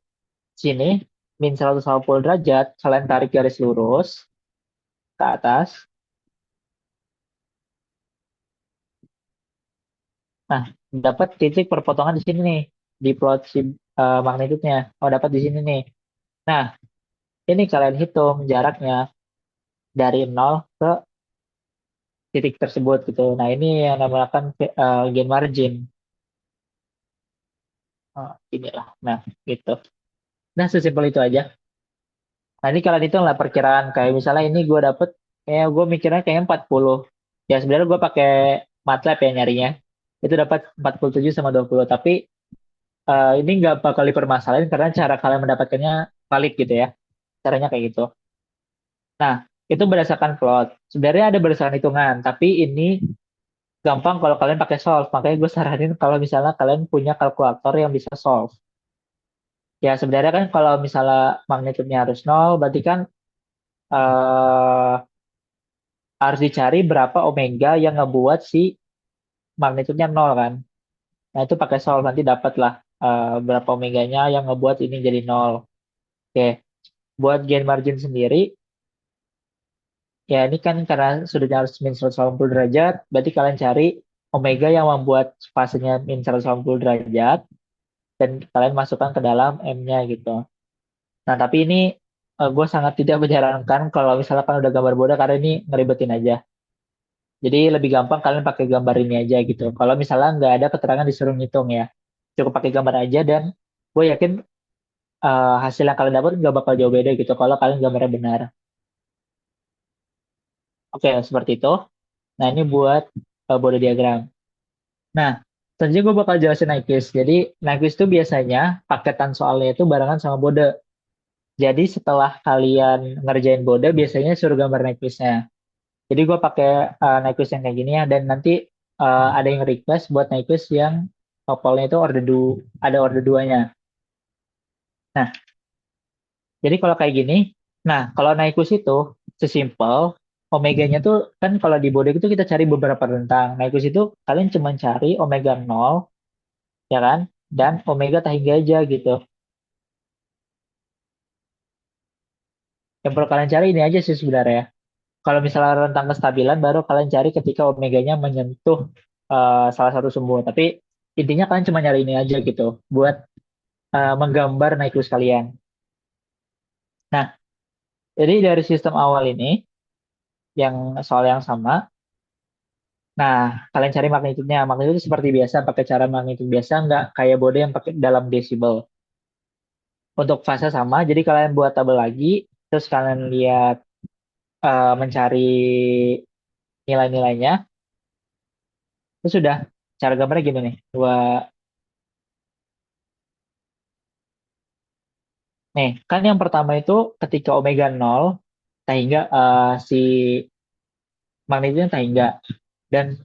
sini min 180 derajat, kalian tarik garis lurus ke atas. Nah, dapat titik perpotongan di sini nih, di plot si magnitude-nya. Oh, dapat di sini nih. Nah, ini kalian hitung jaraknya dari nol ke titik tersebut gitu. Nah, ini yang dinamakan gain margin. Oh, inilah. Nah, gitu. Nah, sesimpel itu aja. Nah, ini kalian hitung lah perkiraan. Kayak misalnya ini gue dapet, kayak gue mikirnya kayaknya 40. Ya, sebenarnya gue pakai MATLAB ya nyarinya. Itu dapat 47 sama 20. Tapi ini nggak bakal dipermasalahin karena cara kalian mendapatkannya valid gitu ya. Caranya kayak gitu. Nah, itu berdasarkan plot. Sebenarnya ada berdasarkan hitungan, tapi ini gampang kalau kalian pakai solve. Makanya gue saranin kalau misalnya kalian punya kalkulator yang bisa solve. Ya, sebenarnya kan kalau misalnya magnitudenya harus nol, berarti kan eh, harus dicari berapa omega yang ngebuat si magnitudenya nol kan. Nah, itu pakai solve nanti dapatlah berapa omeganya yang ngebuat ini jadi nol. Oke, buat gain margin sendiri, ya ini kan karena sudutnya harus min 180 derajat, berarti kalian cari omega yang membuat fasenya min 180 derajat, dan kalian masukkan ke dalam M-nya gitu. Nah, tapi ini gue sangat tidak menyarankan kalau misalkan udah gambar bodoh karena ini ngeribetin aja. Jadi lebih gampang kalian pakai gambar ini aja gitu. Kalau misalnya nggak ada keterangan disuruh ngitung ya, cukup pakai gambar aja dan gue yakin hasil yang kalian dapat nggak bakal jauh beda gitu kalau kalian gambarnya benar. Oke, seperti itu. Nah, ini buat body diagram. Nah, selanjutnya gue bakal jelasin Nyquist. Jadi, Nyquist itu biasanya paketan soalnya itu barengan sama bode. Jadi, setelah kalian ngerjain bode, biasanya suruh gambar Nyquist-nya. Jadi, gue pakai Nyquist yang kayak gini ya. Dan nanti ada yang request buat Nyquist yang topolnya itu ada order 2-nya. Nah, jadi kalau kayak gini, nah kalau Nyquist itu sesimpel omeganya tuh kan kalau di Bode itu kita cari beberapa rentang. Nyquist itu kalian cuma cari omega 0, ya kan? Dan omega tak hingga aja gitu. Yang perlu kalian cari ini aja sih sebenarnya. Kalau misalnya rentang kestabilan baru kalian cari ketika omeganya menyentuh salah satu sumbu. Tapi intinya kalian cuma nyari ini aja gitu buat menggambar Nyquist kalian. Nah, jadi dari sistem awal ini yang soal yang sama, nah kalian cari magnitudenya. Magnitudo seperti biasa pakai cara magnitudo biasa, nggak kayak Bode yang pakai dalam desibel. Untuk fase sama, jadi kalian buat tabel lagi, terus kalian lihat mencari nilai-nilainya, terus sudah cara gambarnya gini nih. Nih, kan yang pertama itu ketika omega 0, sehingga si magnetnya sehingga dan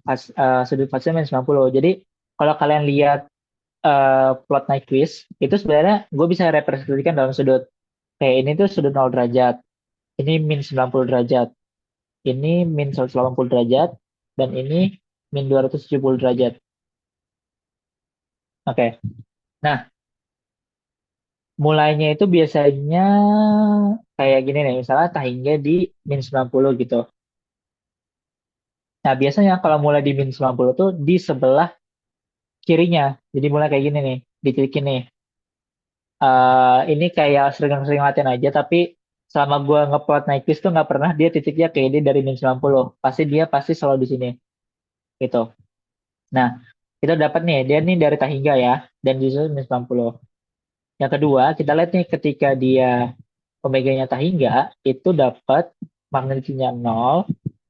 sudut fasenya minus 90. Jadi kalau kalian lihat plot Nyquist, itu sebenarnya gue bisa representasikan dalam sudut. Kayak ini tuh sudut 0 derajat, ini min 90 derajat, ini min 180 derajat, dan ini min 270 derajat. Oke. Nah, mulainya itu biasanya kayak gini nih, misalnya tahingga di min 90 gitu. Nah, biasanya kalau mulai di min 90 tuh di sebelah kirinya. Jadi mulai kayak gini nih, di titik ini. Ini kayak sering-sering latihan aja, tapi selama gua ngeplot Nyquist tuh nggak pernah dia titiknya kayak ini dari min 90. Pasti selalu di sini, gitu. Nah, kita dapat nih, dia nih dari Tahingga ya, dan justru min 90. Yang kedua, kita lihat nih ketika dia omeganya Tahingga, itu dapat magnitudonya 0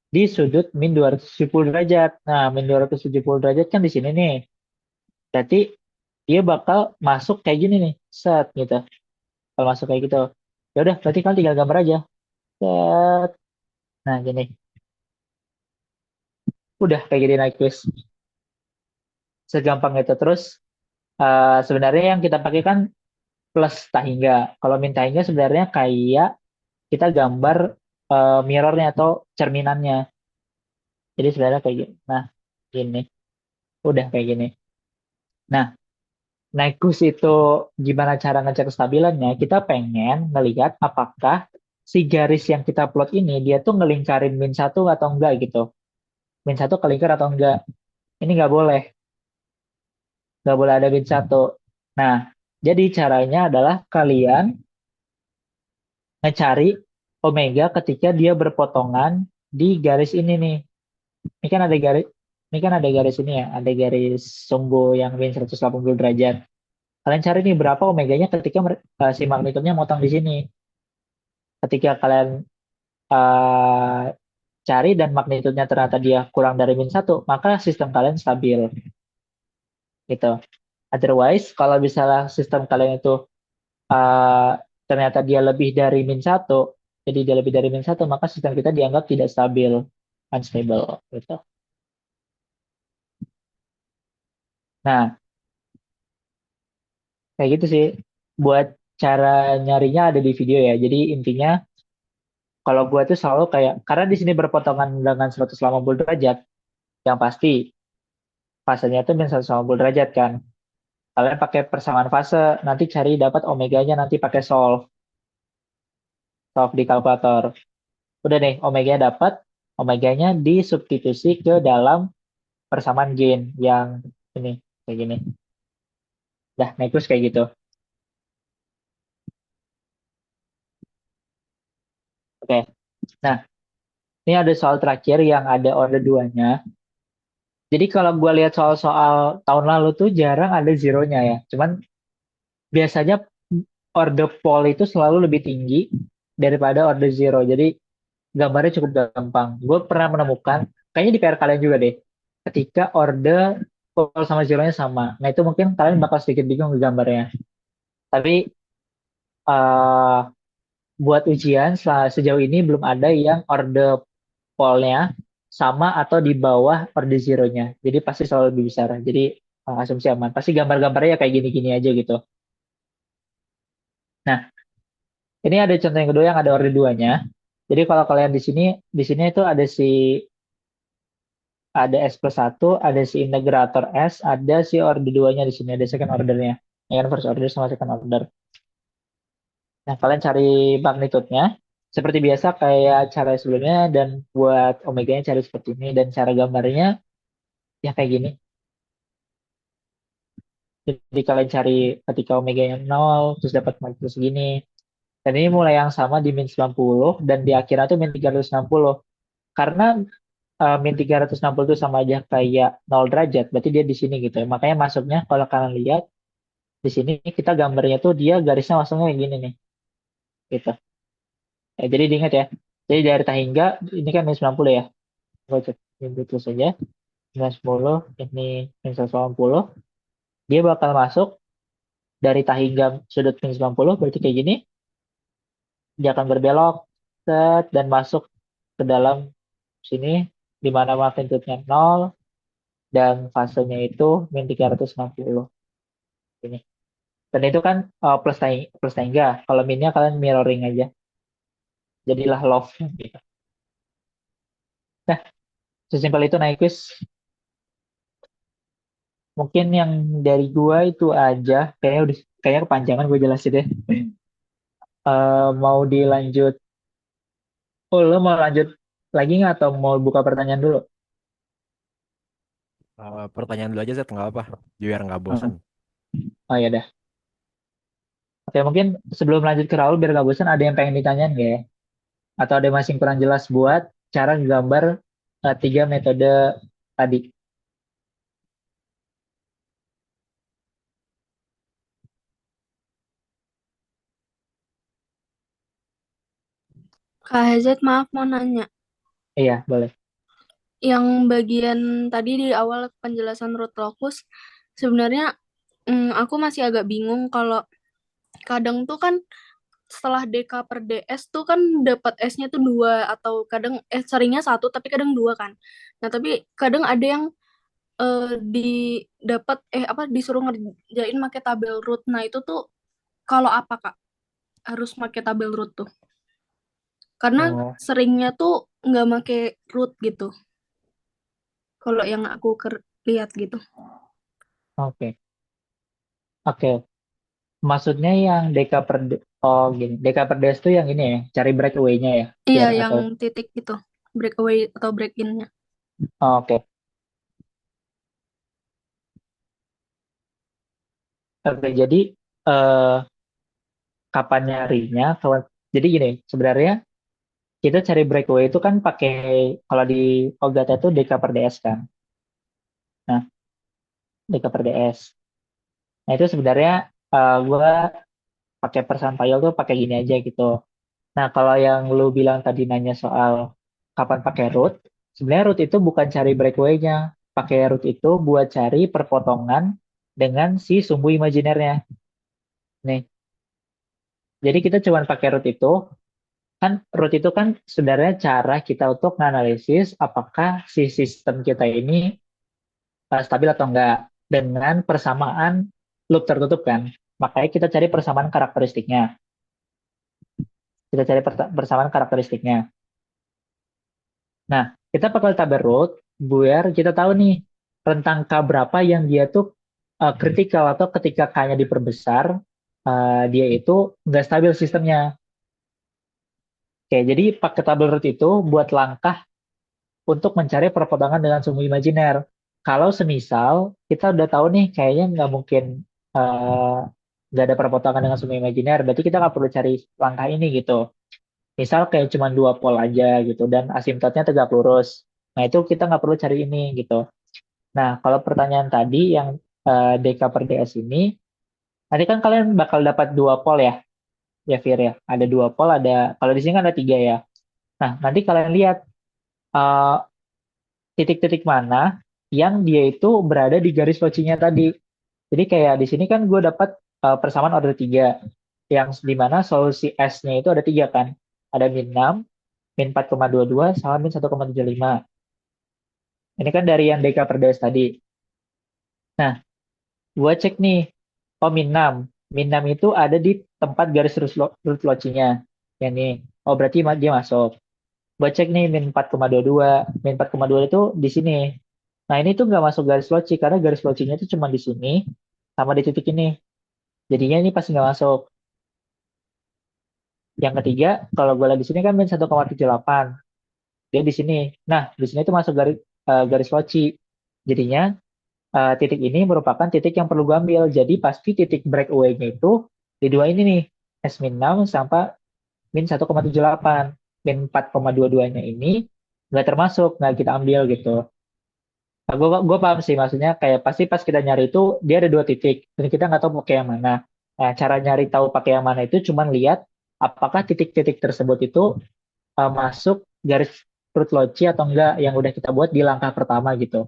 di sudut min 270 derajat. Nah, min 270 derajat kan di sini nih. Berarti dia bakal masuk kayak gini nih, set gitu. Kalau masuk kayak gitu, ya udah berarti kalian tinggal gambar aja. Set. Nah, gini. Udah kayak gini naik quiz. Segampang itu. Terus sebenarnya yang kita pakai kan plus tahingga. Kalau min tahingga sebenarnya kayak kita gambar mirrornya atau cerminannya. Jadi sebenarnya kayak gini. Nah, gini. Udah kayak gini. Nah, naik quiz itu gimana cara ngecek kestabilannya? Kita pengen ngelihat apakah si garis yang kita plot ini dia tuh ngelingkarin min satu atau enggak gitu. Min satu kelingkar atau enggak. Ini nggak boleh ada min satu. Nah, jadi caranya adalah kalian ngecari omega ketika dia berpotongan di garis ini nih. Ini kan ada garis, ini kan ada garis ini ya, ada garis sumbu yang min 180 derajat. Kalian cari nih berapa omeganya ketika si magnetudnya motong di sini. Ketika kalian uh, cari dan magnitudnya ternyata dia kurang dari min satu, maka sistem kalian stabil gitu. Otherwise, kalau misalnya sistem kalian itu uh, ternyata dia lebih dari min satu, jadi dia lebih dari min satu, maka sistem kita dianggap tidak stabil, unstable gitu. Nah, kayak gitu sih. Buat cara nyarinya ada di video ya. Jadi intinya kalau gua tuh selalu kayak karena di sini berpotongan dengan 180 derajat, yang pasti fasenya tuh min 180 derajat kan. Kalian pakai persamaan fase, nanti cari dapat omeganya nanti pakai solve di kalkulator. Udah deh, omeganya dapat, omeganya disubstitusi ke dalam persamaan gain yang ini kayak gini. Dah, Nekus kayak gitu. Oke. Nah, ini ada soal terakhir yang ada order duanya. Jadi kalau gue lihat soal-soal tahun lalu tuh jarang ada zeronya ya. Cuman biasanya order pole itu selalu lebih tinggi daripada order zero. Jadi gambarnya cukup gampang. Gue pernah menemukan, kayaknya di PR kalian juga deh, ketika order pole sama zeronya sama. Nah itu mungkin kalian bakal sedikit bingung di gambarnya. Tapi eh, buat ujian sejauh ini belum ada yang order pole-nya sama atau di bawah order zero-nya. Jadi pasti selalu lebih besar. Jadi asumsi aman. Pasti gambar-gambarnya kayak gini-gini aja gitu. Nah, ini ada contoh yang kedua yang ada order duanya. Jadi kalau kalian di sini itu ada S plus satu, ada si integrator S, ada si order duanya di sini, ada second ordernya. Ya kan first order sama second order. Nah, kalian cari magnitude-nya. Seperti biasa kayak cara sebelumnya dan buat omeganya cari seperti ini dan cara gambarnya ya kayak gini. Jadi kalian cari ketika omega-nya 0, terus dapat magnitudo segini. Dan ini mulai yang sama di min 90, dan di akhirnya tuh min 360. Karena min 360 itu sama aja kayak 0 derajat, berarti dia di sini gitu ya. Makanya masuknya kalau kalian lihat, di sini kita gambarnya tuh dia garisnya masuknya kayak gini nih, gitu. Jadi diingat ya, jadi dari Tahingga, ini kan min 90 ya. Gue cek itu saja, min 10, ini min 180. Dia bakal masuk dari Tahingga sudut min 90, berarti kayak gini. Dia akan berbelok, set, dan masuk ke dalam sini, di mana magnitudenya 0, dan fasenya itu min 360. Ini. Dan itu kan plus Tahingga. Kalau minnya kalian mirroring aja. Jadilah love. Gitu. Nah, sesimpel itu naik quiz. Mungkin yang dari gua itu aja. Kayaknya kepanjangan gue jelasin deh. Mau dilanjut. Oh, lo mau lanjut lagi nggak atau mau buka pertanyaan dulu? Pertanyaan dulu aja, Zat, nggak apa, biar nggak bosan. Heeh. Oh ya dah. Oke, mungkin sebelum lanjut ke Raul biar nggak bosan, ada yang pengen ditanyain nggak ya? Atau ada masih kurang jelas buat cara gambar tiga metode tadi? Kak Hazet, maaf mau nanya. Iya, boleh. Yang bagian tadi di awal penjelasan root locus, sebenarnya aku masih agak bingung kalau kadang tuh kan setelah DK per DS tuh kan dapat S-nya tuh dua atau kadang seringnya satu tapi kadang dua kan. Nah tapi kadang ada yang dapat apa disuruh ngerjain pakai tabel root. Nah itu tuh kalau apa Kak harus pakai tabel root tuh? Karena Oh, seringnya tuh nggak pakai root gitu. Kalau yang aku lihat gitu. oke. Oke. Maksudnya yang DK per oh gini, DK per DS itu yang ini ya, cari breakaway-nya ya, Iya, biar yang atau titik itu, breakaway atau break in-nya. oke. Oke, jadi eh kapan nyarinya? Jadi gini, sebenarnya kita cari breakaway itu kan pakai kalau di Ogata itu DK per DS kan. Nah, DK per DS. Nah, itu sebenarnya gue pakai persampaian tuh pakai gini aja gitu. Nah, kalau yang lu bilang tadi nanya soal kapan pakai root, sebenarnya root itu bukan cari breakaway-nya. Pakai root itu buat cari perpotongan dengan si sumbu imajinernya. Nih, jadi kita cuma pakai root itu kan sebenarnya cara kita untuk menganalisis apakah si sistem kita ini stabil atau enggak dengan persamaan loop tertutup kan. Makanya kita cari persamaan karakteristiknya. Kita cari persamaan karakteristiknya. Nah, kita pakai tabel root biar kita tahu nih rentang K berapa yang dia tuh kritikal atau ketika K-nya diperbesar, dia itu nggak stabil sistemnya. Oke, jadi pakai tabel root itu buat langkah untuk mencari perpotongan dengan sumbu imajiner. Kalau semisal kita udah tahu nih kayaknya nggak mungkin eh, nggak ada perpotongan dengan sumbu imajiner, berarti kita nggak perlu cari langkah ini gitu. Misal kayak cuma dua pol aja gitu dan asimptotnya tegak lurus. Nah itu kita nggak perlu cari ini gitu. Nah kalau pertanyaan tadi yang DK per DS ini, nanti kan kalian bakal dapat dua pol ya, ya Fir ya. Ada dua pol, ada kalau di sini kan ada tiga ya. Nah nanti kalian lihat eh, titik-titik mana yang dia itu berada di garis locinya tadi. Jadi kayak di sini kan gue dapat persamaan order 3 yang di mana solusi S-nya itu ada tiga kan. Ada min 6, min 4,22, sama min 1,75. Ini kan dari yang DK per DS tadi. Nah, gue cek nih, oh min 6. Min 6 itu ada di tempat garis root locinya. Yang ini, oh berarti dia masuk. Gue cek nih min 4,22. Min 4,22 itu di sini. Nah ini tuh nggak masuk garis loci karena garis locinya itu cuma di sini sama di titik ini. Jadinya ini pasti nggak masuk. Yang ketiga, kalau gue lihat di sini kan min 1,78. Dia di sini. Nah, di sini tuh masuk garis loci. Jadinya titik ini merupakan titik yang perlu gue ambil. Jadi pasti titik breakaway-nya itu di dua ini nih, S-6 sampai -1,78. -4,22-nya ini nggak termasuk, nggak kita ambil gitu. Nah, gue paham sih maksudnya kayak pasti pas kita nyari itu dia ada dua titik dan kita nggak tahu pakai yang mana. Nah, cara nyari tahu pakai yang mana itu cuman lihat apakah titik-titik tersebut itu masuk garis root loci atau enggak yang udah kita buat di langkah pertama gitu.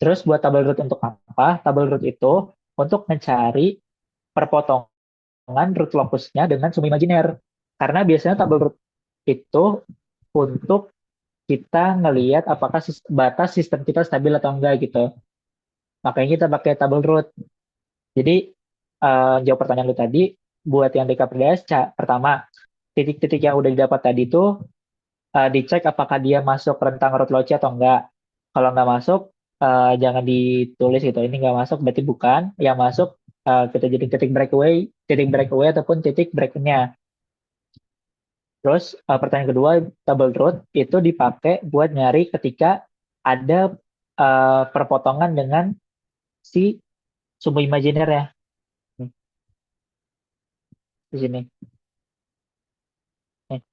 Terus buat tabel root untuk apa? Tabel root itu untuk mencari perpotongan root locusnya dengan sum imajiner. Karena biasanya tabel root itu untuk kita ngelihat apakah batas sistem kita stabil atau enggak gitu. Makanya kita pakai tabel root. Jadi jawab pertanyaan lu tadi, buat yang DKPDS, pertama, titik-titik yang udah didapat tadi itu dicek apakah dia masuk rentang root loci atau enggak. Kalau nggak masuk, jangan ditulis gitu. Ini nggak masuk, berarti bukan. Yang masuk, kita jadi titik breakaway ataupun titik break-nya. Terus pertanyaan kedua, double root itu dipakai buat nyari ketika ada perpotongan dengan si sumbu imajiner ya. Nih, di sini. Nih,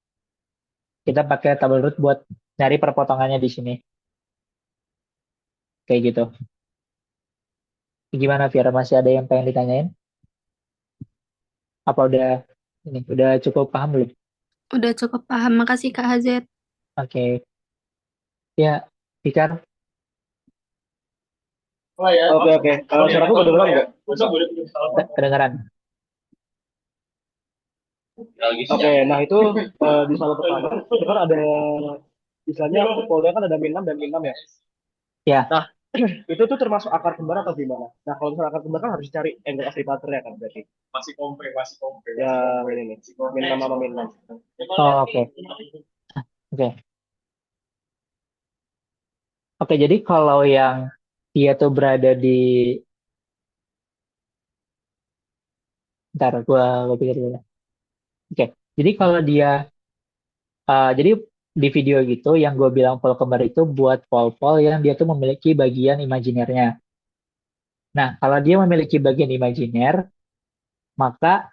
kita pakai double root buat nyari perpotongannya di sini. Kayak gitu. Gimana Vira, masih ada yang pengen ditanyain? Apa udah cukup paham belum? Udah cukup paham. Makasih Kak Hazet. Oke. Ya, Fikar, Oke, oke. Suaraku kedengeran nggak? kedengaran. Oke, nah itu di salah pertama itu kan ada misalnya polnya kan ada min 6 dan min 6 ya. Ya, Nah, itu tuh termasuk akar kembar atau gimana? Nah, kalau misalnya akar kembar kan harus cari angle of departure-nya kan berarti. Masih kompre. Ya, ini nih. Min 6 sama min 6. oh, oke. Oke. Oke, jadi kalau yang dia tuh berada di, ntar gua pikir dulu ya. Oke, jadi kalau dia, jadi di video gitu yang gue bilang pol kembar itu buat pol-pol yang dia tuh memiliki bagian imajinernya. Nah, kalau dia memiliki bagian imajiner, maka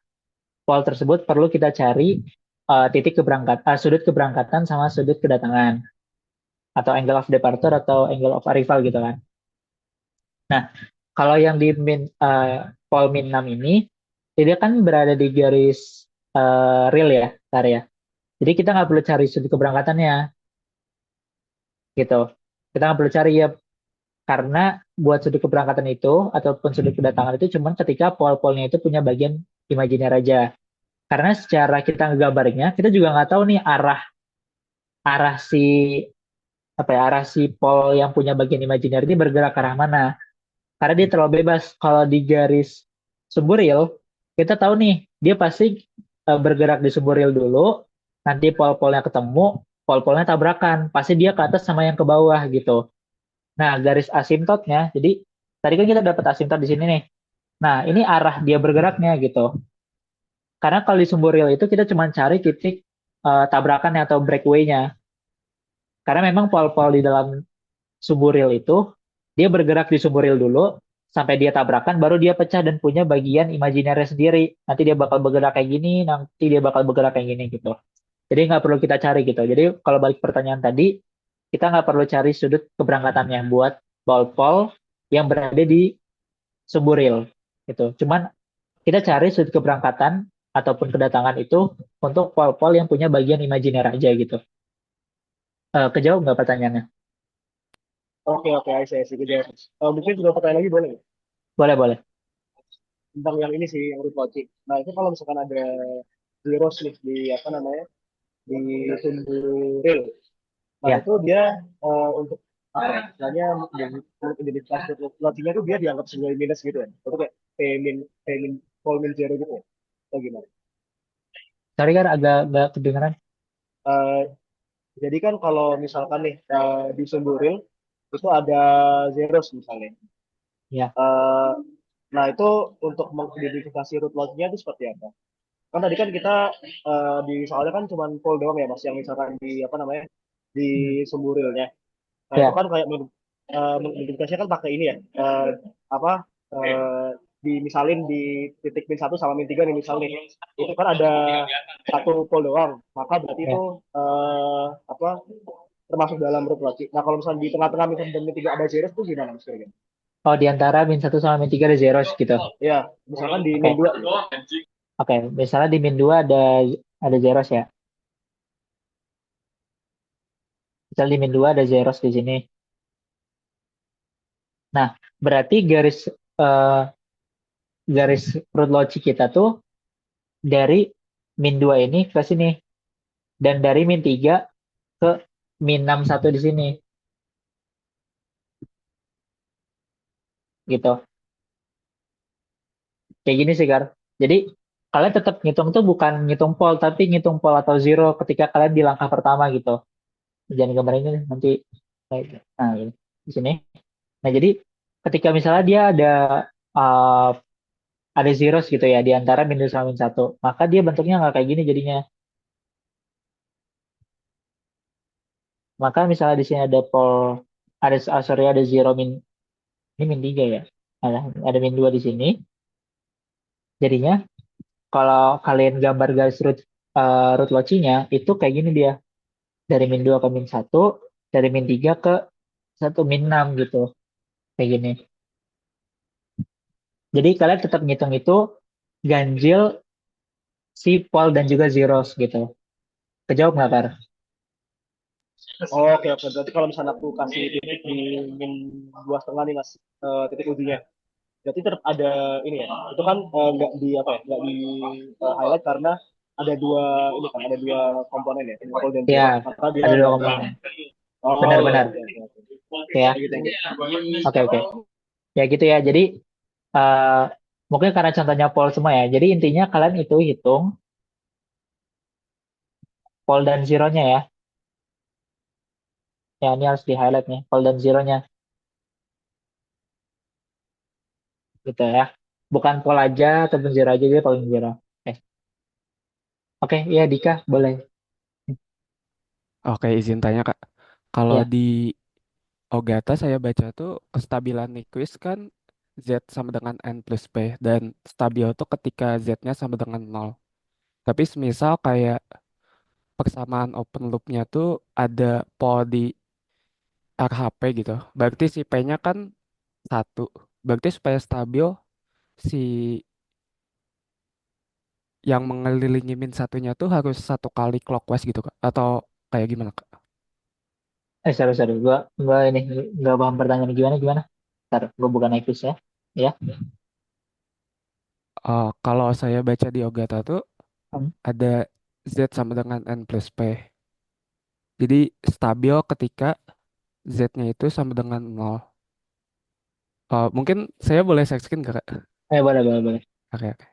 pol tersebut perlu kita cari sudut keberangkatan sama sudut kedatangan atau angle of departure atau angle of arrival gitu kan. Nah, kalau yang di pol min 6 ini, dia kan berada di garis real ya, Tar ya. Jadi kita nggak perlu cari sudut keberangkatannya, gitu. Kita nggak perlu cari ya, karena buat sudut keberangkatan itu ataupun sudut kedatangan itu cuma ketika pol-polnya itu punya bagian imajiner aja. Karena secara kita ngegambarnya, kita juga nggak tahu nih arah arah si arah si pol yang punya bagian imajiner ini bergerak ke arah mana. Karena dia terlalu bebas. Kalau di garis sumbu real, kita tahu nih, dia pasti bergerak di sumbu real dulu, nanti pol-polnya ketemu, pol-polnya tabrakan, pasti dia ke atas sama yang ke bawah gitu. Nah, garis asimptotnya, jadi tadi kan kita dapat asimptot di sini nih. Nah, ini arah dia bergeraknya gitu. Karena kalau di sumbu real itu kita cuma cari titik tabrakannya atau breakaway-nya. Karena memang pol-pol di dalam sumbu real itu dia bergerak di sumbu real dulu sampai dia tabrakan baru dia pecah dan punya bagian imajinernya sendiri. Nanti dia bakal bergerak kayak gini, nanti dia bakal bergerak kayak gini gitu. Jadi nggak perlu kita cari gitu. Jadi kalau balik pertanyaan tadi, kita nggak perlu cari sudut keberangkatannya buat pol-pol yang berada di sumbu real gitu. Cuman kita cari sudut keberangkatan ataupun kedatangan itu untuk pol-pol yang punya bagian imajiner aja gitu. Kejawab nggak pertanyaannya? Oke, oke, I see, gitu. Mungkin juga pertanyaan lagi boleh nggak? Boleh, boleh. Tentang yang ini sih, yang root logic. Nah, itu kalau misalkan ada zeros nih di apa namanya? Di sumbu real. Nah, Ya. itu dia untuk apa ya? Misalnya identitas loginya itu dia dianggap sebagai minus gitu ya. Itu kayak P min, pol min zero gitu ya. Atau gimana? Sorry kan agak nggak kedengeran. Eh, jadi kan kalau misalkan nih di sumbu real itu ada zeros misalnya. Ya. Eh, nah, itu untuk mengidentifikasi root lognya itu seperti apa? Kan tadi kan kita di soalnya kan cuma pol doang ya Mas yang misalkan di apa namanya di Hmm. sumbu realnya. Nah, itu Ya. kan kayak mengidentifikasinya kan pakai ini ya, apa dimisalin di titik min satu sama min tiga nih misal nih, itu kan ada satu pol doang, maka berarti itu Ya. apa termasuk dalam root logic. Nah kalau misalnya di tengah-tengah min satu dan min tiga ada zeros itu gimana mas kira-kira? Oh, di antara min satu sama min 3 ada zeros gitu. Ya, misalkan di min Oke. dua. Oke, misalnya di min 2 ada zeros ya. Misal di min 2 ada zeros di sini. Nah, berarti eh, garis root logic kita tuh dari min 2 ini ke sini dan dari min 3 ke min 6 satu di sini gitu. Kayak gini sih, Gar. Jadi kalian tetap ngitung tuh bukan ngitung pol tapi ngitung pol atau zero ketika kalian di langkah pertama gitu. Jangan gambar ini nanti nah ini di sini. Nah, jadi ketika misalnya dia uh, ada zeros gitu ya di antara minus sama min satu, maka dia bentuknya nggak kayak gini jadinya. Maka misalnya di sini ada sorry, ada zero min, ini min 3 ya. Ada min 2 di sini. Jadinya kalau kalian gambar garis root loci-nya itu kayak gini dia. Dari min 2 ke min satu, dari min 3 ke satu min 6 gitu. Kayak gini. Jadi kalian tetap ngitung itu ganjil si pol dan juga zeros gitu. Kejawab nggak, Kar? Oh, oke oke. Berarti kalau misalnya aku kasih titik di min dua setengah nih mas, titik ujinya. Berarti tetap ada ini ya. Itu kan nggak di apa ya? Nggak di highlight karena ada dua ini kan, ada dua komponen ya, pol dan Ya, zeros. Maka dia ada dua nggak. komponen. Oh iya, Benar-benar. oke oke oke. Ya, Thank you, thank you. oke, oke. Ya gitu ya. Jadi eh, mungkin karena contohnya pol semua ya. Jadi intinya kalian itu hitung pol dan zeronya ya. Ya, ini harus di highlight nih, pol dan zeronya gitu ya. Bukan pol aja ataupun zero aja, dia pol dan zero. Oke, oke, ya Dika boleh. Oke, izin tanya Kak. Kalau Ya, di Ogata saya baca tuh kestabilan Nyquist kan Z sama dengan N plus P dan stabil tuh ketika Z-nya sama dengan nol. Tapi semisal kayak persamaan open loop-nya tuh ada pol di RHP gitu. Berarti si P-nya kan satu. Berarti supaya stabil si yang mengelilingi min satunya tuh harus satu kali clockwise gitu Kak. Atau kayak gimana Kak? sorry, gua ini nggak paham pertanyaan gimana gimana. Ntar, gua bukan equis ya. Ya, Kalau saya baca di Ogata tuh Hmm. ada Z sama dengan N plus P. Jadi stabil ketika Z-nya itu sama dengan nol. Mungkin saya boleh share screen gak, Kak? Boleh, boleh, boleh. Oke, oke.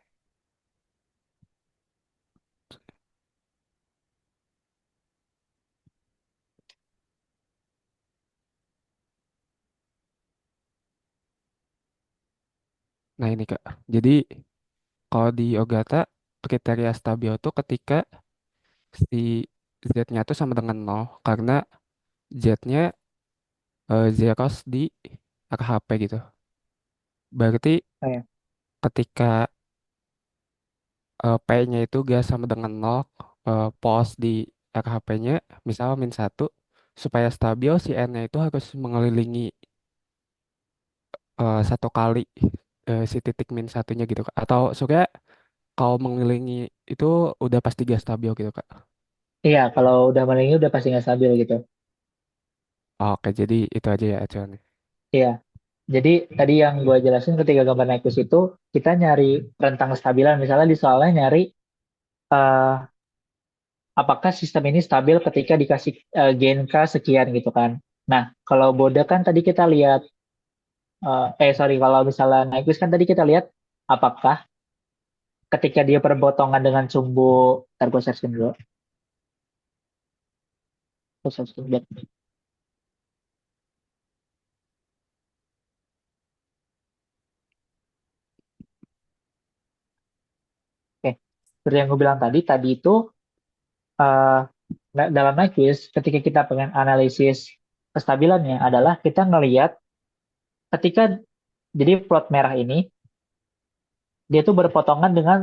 Nah ini Kak. Jadi kalau di Ogata kriteria stabil itu ketika si Z-nya itu sama dengan nol karena Z-nya zeros di RHP gitu. Berarti Ya. ketika P-nya itu gak sama dengan nol, pos di RHP-nya misal min satu, supaya stabil si N-nya itu harus mengelilingi satu kali si titik min satunya gitu Kak. Atau surya kalau mengelilingi itu udah pasti gas stabil gitu Kak. Iya, kalau udah melingkar udah pasti nggak stabil gitu. Oke, jadi itu aja ya acuannya. Iya. Jadi tadi yang gue jelasin ketika gambar Nyquist itu kita nyari rentang kestabilan. Misalnya di soalnya nyari eh, apakah sistem ini stabil ketika dikasih gain K sekian gitu kan. Nah, kalau Boda kan tadi kita lihat, sorry, kalau misalnya Nyquist kan tadi kita lihat apakah ketika dia berbotongan dengan sumbu, ntar gue searching dulu. Gue searching dulu. Oke, seperti yang gue bilang tadi itu dalam Nyquist ketika kita pengen analisis kestabilannya adalah kita ngelihat ketika jadi plot merah ini dia tuh berpotongan dengan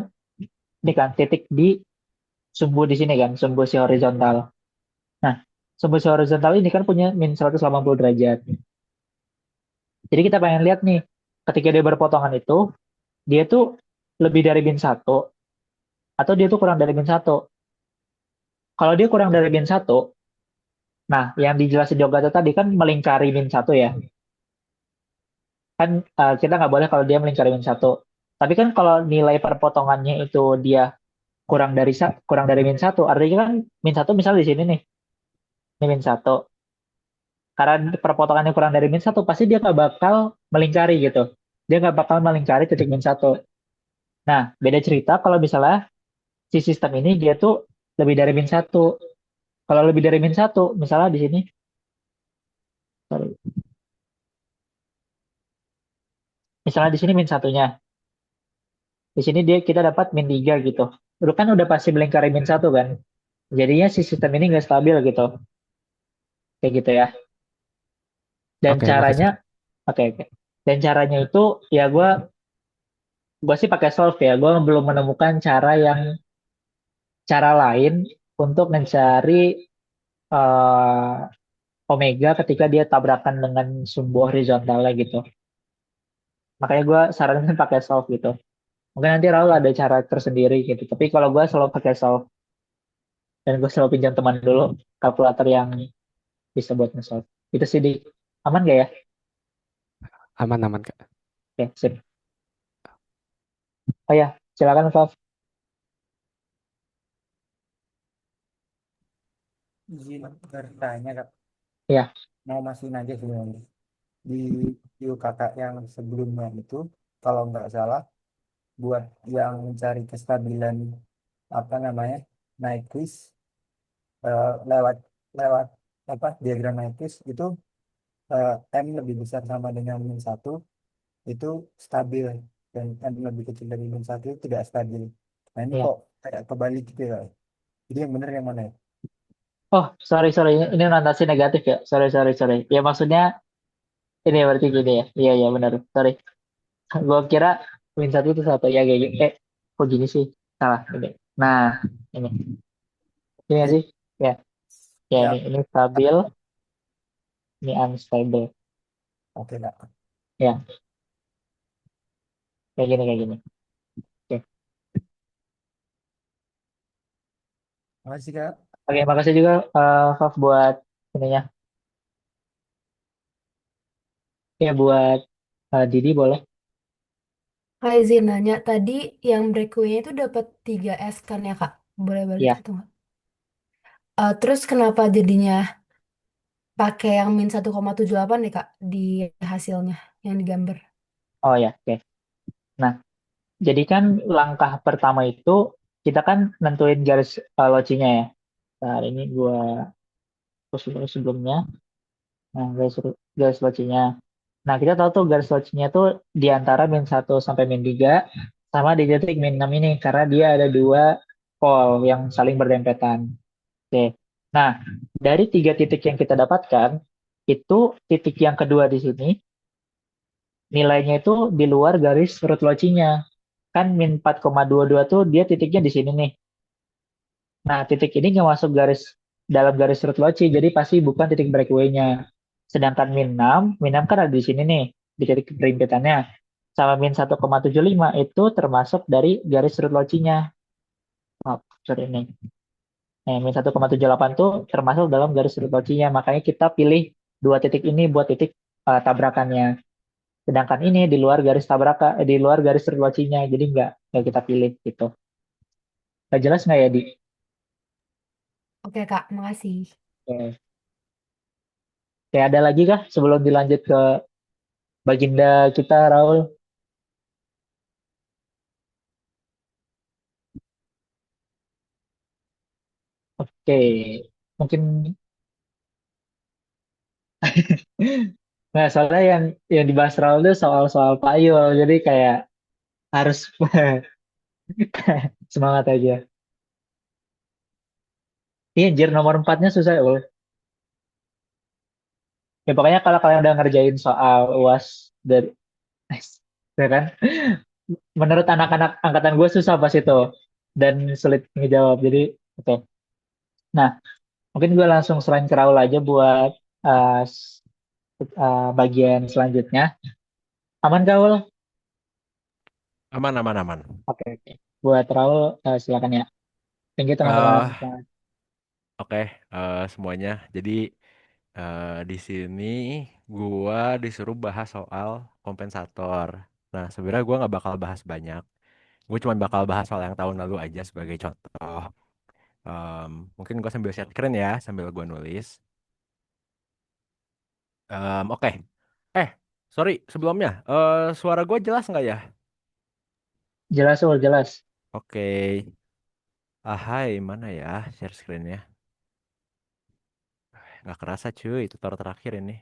ini kan titik di sumbu di sini kan, sumbu si horizontal. Nah, sumbu si horizontal ini kan punya min 180 derajat. Jadi kita pengen lihat nih, ketika dia berpotongan itu, dia tuh lebih dari min satu atau dia tuh kurang dari min satu. Kalau dia kurang dari min satu, nah yang dijelasin Yoga tadi kan melingkari min satu ya. Kan kita nggak boleh kalau dia melingkari min satu. Tapi kan kalau nilai perpotongannya itu dia kurang dari min satu, artinya kan min satu misal di sini nih, ini min satu. Karena perpotongannya kurang dari min satu, pasti dia nggak bakal melingkari gitu. Dia nggak bakal melingkari titik min satu. Nah, beda cerita kalau misalnya si sistem ini dia tuh lebih dari min satu. Kalau lebih dari min satu, misalnya di sini, sorry, misalnya di sini min satunya, di sini dia kita dapat min tiga gitu. Itu kan udah pasti melingkari min satu kan. Jadinya si sistem ini nggak stabil gitu, kayak gitu ya. Dan Oke, makasih. caranya, oke oke. Dan caranya itu ya gue sih pakai solve ya. Gue belum menemukan cara lain untuk mencari eh, omega ketika dia tabrakan dengan sumbu horizontalnya gitu. Makanya gue saranin pakai solve gitu. Mungkin nanti Raul ada cara tersendiri gitu. Tapi kalau gue selalu pakai solve dan gue selalu pinjam teman dulu kalkulator yang bisa buat nge-solve. Itu sih di aman gak ya? Aman-aman, Kak. Oke, sip. Oh ya, silakan Prof. Izin bertanya Kak, Ya, mau masukin aja sebenarnya di UKK yang sebelumnya itu kalau nggak salah buat yang mencari kestabilan apa namanya Nyquist lewat lewat apa diagram Nyquist itu M lebih besar sama dengan min satu itu stabil dan M lebih kecil dari min satu itu tidak stabil. Nah ini ya. kok kayak kebalik gitu ya. Jadi yang benar yang mana ya? Oh, sorry, sorry. Ini notasi negatif ya. Sorry, sorry, sorry. Ya maksudnya ini ya berarti gini ya. Iya, iya benar. Sorry. Gue kira min satu itu satu ya kayak gitu. Kok gini sih? Salah. Ini. Nah, ini. Ini nggak Jadi sih? Ya, ya ya ini stabil, ini unstable. oke Kak. Ya, kayak gini, kayak gini. Oke, Makasih Kak. oke, makasih juga Faf buat ininya. Ya buat Didi boleh. Kak izin nanya, tadi yang breakaway-nya itu dapat 3S kan ya Kak? Boleh balik Ya, itu nggak? Terus kenapa jadinya pakai yang -1,78 nih Kak di hasilnya yang digambar? oh ya, oke. Nah, jadi kan langkah pertama itu kita kan nentuin garis locinya ya. Nah, ini gua hapus dulu sebelumnya. Nah, garis locinya. Nah, kita tahu tuh garis locinya tuh di antara min satu sampai min 3 sama di titik min 6 ini karena dia ada dua pol yang saling berdempetan. Oke. Nah, dari tiga titik yang kita dapatkan, itu titik yang kedua di sini nilainya itu di luar garis root locinya. Kan min 4,22 tuh dia titiknya di sini nih. Nah, titik ini nggak masuk dalam garis root loci, jadi pasti bukan titik breakaway-nya. Sedangkan min 6 kan ada di sini nih, di titik perimpitannya. Sama min 1,75 itu termasuk dari garis root loci-nya. Oh, sorry ini. Nah, min 1,78 tuh termasuk dalam garis root loci-nya, makanya kita pilih dua titik ini buat titik tabrakannya. Sedangkan ini di luar garis di luar garis root loci-nya, jadi nggak kita pilih gitu. Nggak jelas nggak ya, Di? Oke Kak, makasih. Oke. Kayak ada lagi kah sebelum dilanjut ke baginda kita, Raul? Oke, mungkin nah soalnya yang dibahas Raul itu soal-soal payul, jadi kayak harus semangat aja. Iya, anjir nomor 4-nya susah ya, Ul. Ya pokoknya kalau kalian udah ngerjain soal UAS dari ya kan? Menurut anak-anak angkatan gue susah pas itu dan sulit ngejawab. Jadi oke. Nah, mungkin gue langsung selain ke Raul aja buat bagian selanjutnya. Aman Raul? Aman, aman, aman. Oke, oke. Buat Raul silakan ya. Thank you teman-teman. eh oke, semuanya. Jadi di sini gua disuruh bahas soal kompensator. Nah, sebenarnya gua nggak bakal bahas banyak. Gue cuma bakal bahas soal yang tahun lalu aja sebagai contoh. Mungkin gue sambil share screen ya, sambil gue nulis. Oke. Eh, sorry, sebelumnya, suara gue jelas nggak ya? Jelas, Raul, jelas. Oke. Hai, mana ya share screen-nya? Nggak kerasa cuy, itu taruh terakhir ini.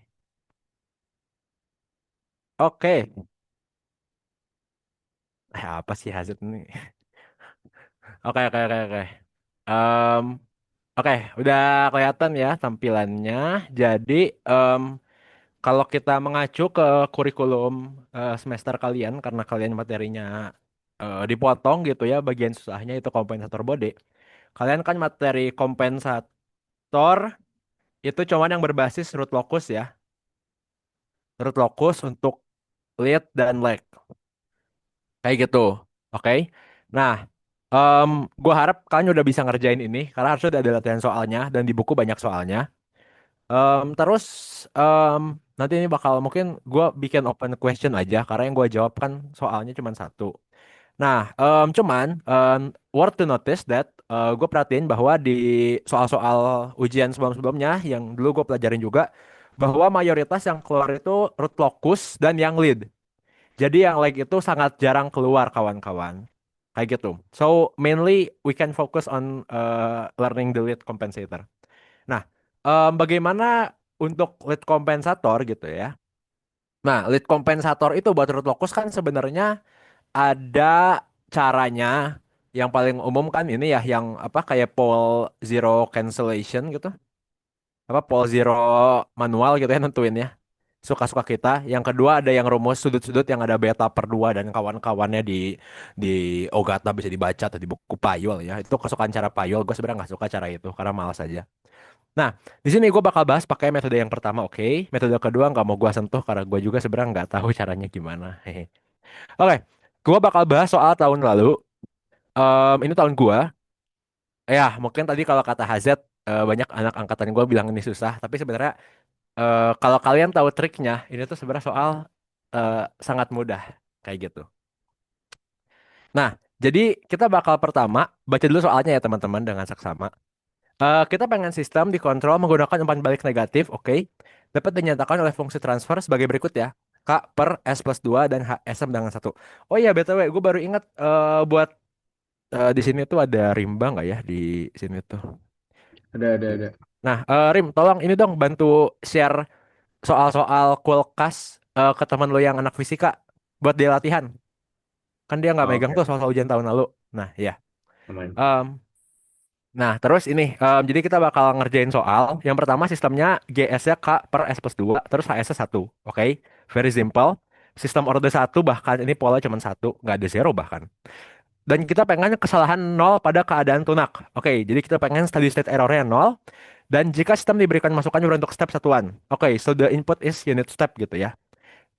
Oke. Apa sih Hazard ini? Oke, oke, oke, oke. Em, oke, udah kelihatan ya tampilannya. Jadi, em, kalau kita mengacu ke kurikulum semester kalian, karena kalian materinya dipotong gitu ya, bagian susahnya itu kompensator body. Kalian kan materi kompensator itu cuman yang berbasis root locus ya. Root locus untuk lead dan lag. Kayak gitu. Oke. Nah, em gue harap kalian udah bisa ngerjain ini karena harusnya udah ada latihan soalnya dan di buku banyak soalnya. Terus em, nanti ini bakal mungkin gue bikin open question aja karena yang gue jawab kan soalnya cuma satu. Nah, cuman worth to notice that gue perhatiin bahwa di soal-soal ujian sebelum-sebelumnya yang dulu gue pelajarin juga bahwa mayoritas yang keluar itu root locus dan yang lead. Jadi yang like itu sangat jarang keluar kawan-kawan. Kayak gitu. So mainly we can focus on learning the lead compensator. Nah, bagaimana untuk lead kompensator gitu ya? Nah, lead kompensator itu buat root locus kan sebenarnya ada caranya. Yang paling umum kan ini ya yang apa kayak pole zero cancellation gitu. Apa pole zero manual gitu ya nentuinnya suka-suka kita. Yang kedua ada yang rumus sudut-sudut yang ada beta per 2 dan kawan-kawannya di Ogata bisa dibaca atau di buku Payol ya. Itu kesukaan cara Payol. Gue sebenarnya nggak suka cara itu karena malas aja. Nah, di sini gue bakal bahas pakai metode yang pertama, oke. Metode kedua nggak mau gue sentuh karena gue juga sebenarnya nggak tahu caranya gimana. Hehe. Oke, gue bakal bahas soal tahun lalu. Ini tahun gue. Ya, mungkin tadi kalau kata Hazet, banyak anak angkatan gue bilang ini susah. Tapi sebenarnya kalau kalian tahu triknya, ini tuh sebenarnya soal eh, sangat mudah kayak gitu. Nah, jadi kita bakal pertama baca dulu soalnya ya teman-teman dengan saksama. Kita pengen sistem dikontrol menggunakan umpan balik negatif, oke. Dapat dinyatakan oleh fungsi transfer sebagai berikut ya. K per S plus 2 dan H S sama dengan satu. Oh iya, BTW, gue baru ingat buat di sini tuh ada rimba nggak ya di sini tuh. Ada. Nah, Rim, tolong ini dong bantu share soal-soal kulkas ke teman lo yang anak fisika buat dia latihan. Kan dia nggak megang Oke, tuh soal ujian tahun lalu. Nah, ya. aman. Em, nah, terus ini, jadi kita bakal ngerjain soal. Yang pertama sistemnya GS-nya K per S plus 2, terus HS-nya 1. Oke, very simple. Sistem order satu bahkan ini pola cuma satu, nggak ada zero bahkan. Dan kita pengen kesalahan nol pada keadaan tunak. Oke, jadi kita pengen steady state errornya nol. Dan jika sistem diberikan masukan berbentuk step satuan. Oke, so the input is unit step gitu ya.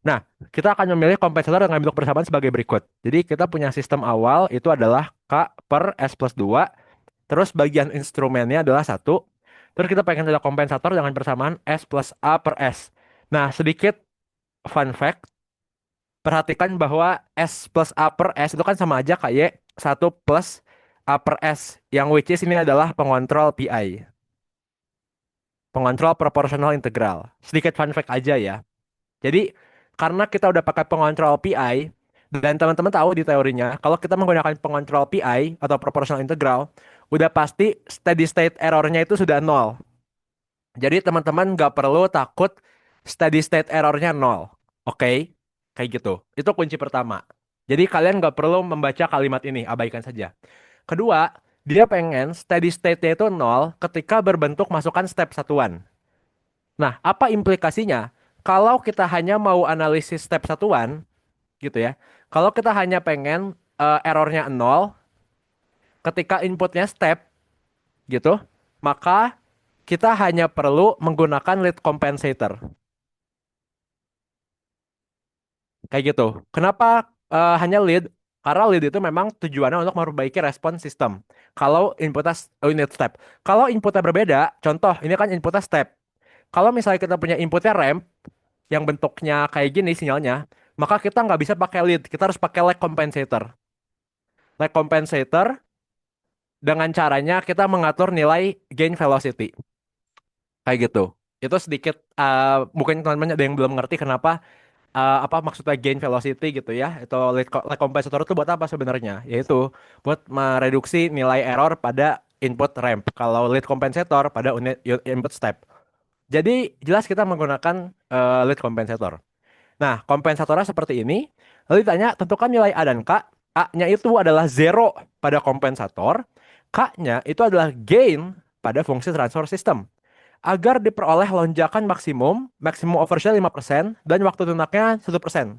Nah, kita akan memilih kompensator dengan bentuk persamaan sebagai berikut. Jadi kita punya sistem awal itu adalah K per S plus 2. Terus bagian instrumennya adalah satu. Terus kita pengen ada kompensator dengan persamaan S plus A per S. Nah, sedikit fun fact. Perhatikan bahwa S plus A per S itu kan sama aja kayak satu plus A per S. Yang which is ini adalah pengontrol PI. Pengontrol proportional integral. Sedikit fun fact aja ya. Jadi karena kita udah pakai pengontrol PI dan teman-teman tahu di teorinya kalau kita menggunakan pengontrol PI atau proportional integral udah pasti steady state errornya itu sudah nol. Jadi teman-teman nggak perlu takut steady state errornya nol. Oke? Kayak gitu. Itu kunci pertama. Jadi kalian nggak perlu membaca kalimat ini, abaikan saja. Kedua, dia pengen steady state-nya itu nol ketika berbentuk masukan step satuan. Nah, apa implikasinya? Kalau kita hanya mau analisis step satuan, gitu ya. Kalau kita hanya pengen errornya nol, ketika inputnya step, gitu, maka kita hanya perlu menggunakan lead compensator. Kayak gitu. Kenapa hanya lead? Karena lead itu memang tujuannya untuk memperbaiki respon sistem. Kalau inputnya unit step. Kalau inputnya berbeda, contoh ini kan inputnya step. Kalau misalnya kita punya inputnya ramp yang bentuknya kayak gini sinyalnya, maka kita nggak bisa pakai lead. Kita harus pakai lag compensator. Lag compensator dengan caranya kita mengatur nilai gain velocity. Kayak gitu. Itu sedikit mungkin teman-teman ada yang belum ngerti kenapa apa maksudnya gain velocity gitu ya. Itu lag compensator itu buat apa sebenarnya? Yaitu buat mereduksi nilai error pada input ramp. Kalau lead compensator pada unit input step. Jadi jelas kita menggunakan lead compensator. Nah, kompensatornya seperti ini. Lalu ditanya, tentukan nilai A dan K. A-nya itu adalah zero pada kompensator. K-nya itu adalah gain pada fungsi transfer system. Agar diperoleh lonjakan maksimum overshoot 5%, dan waktu tunaknya 1%.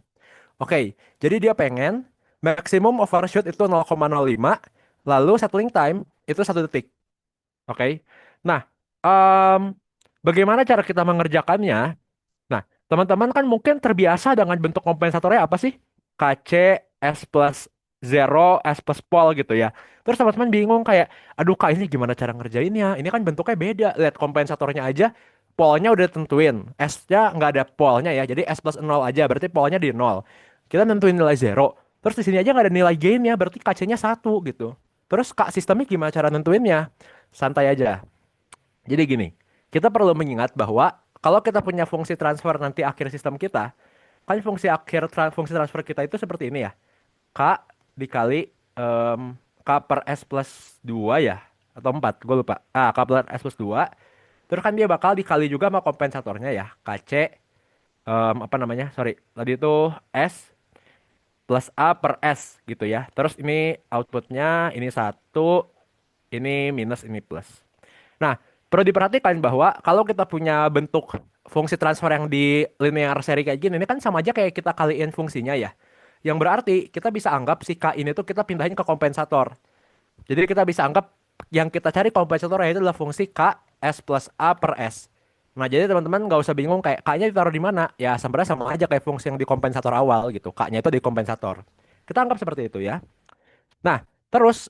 Oke, jadi dia pengen maksimum overshoot itu 0,05, lalu settling time itu 1 detik. Oke, nah, em, bagaimana cara kita mengerjakannya? Nah, teman-teman kan mungkin terbiasa dengan bentuk kompensatornya apa sih? KC, S plus zero, S plus pol gitu ya. Terus teman-teman bingung kayak, aduh kak ini gimana cara ngerjainnya? Ini kan bentuknya beda. Lihat kompensatornya aja, polnya udah tentuin. S-nya nggak ada polnya ya, jadi S plus 0 aja, berarti polnya di 0. Kita nentuin nilai zero. Terus di sini aja nggak ada nilai gainnya, berarti KC-nya 1 gitu. Terus kak sistemnya gimana cara nentuinnya? Santai aja. Jadi gini, kita perlu mengingat bahwa kalau kita punya fungsi transfer nanti akhir sistem kita, kan fungsi transfer kita itu seperti ini ya. K dikali K per S plus 2 ya, atau 4 gue lupa. K per S plus 2. Terus kan dia bakal dikali juga sama kompensatornya ya, KC, apa namanya, sorry, tadi itu S plus A per S gitu ya. Terus ini outputnya, ini satu, ini minus, ini plus. Nah, perlu diperhatikan bahwa kalau kita punya bentuk fungsi transfer yang di linear seri kayak gini, ini kan sama aja kayak kita kaliin fungsinya ya. Yang berarti kita bisa anggap si K ini tuh kita pindahin ke kompensator. Jadi kita bisa anggap yang kita cari kompensatornya itu adalah fungsi K S plus A per S. Nah, jadi teman-teman nggak usah bingung kayak K-nya ditaruh di mana. Ya, sebenarnya sama aja kayak fungsi yang di kompensator awal gitu. K-nya itu di kompensator. Kita anggap seperti itu ya. Nah, terus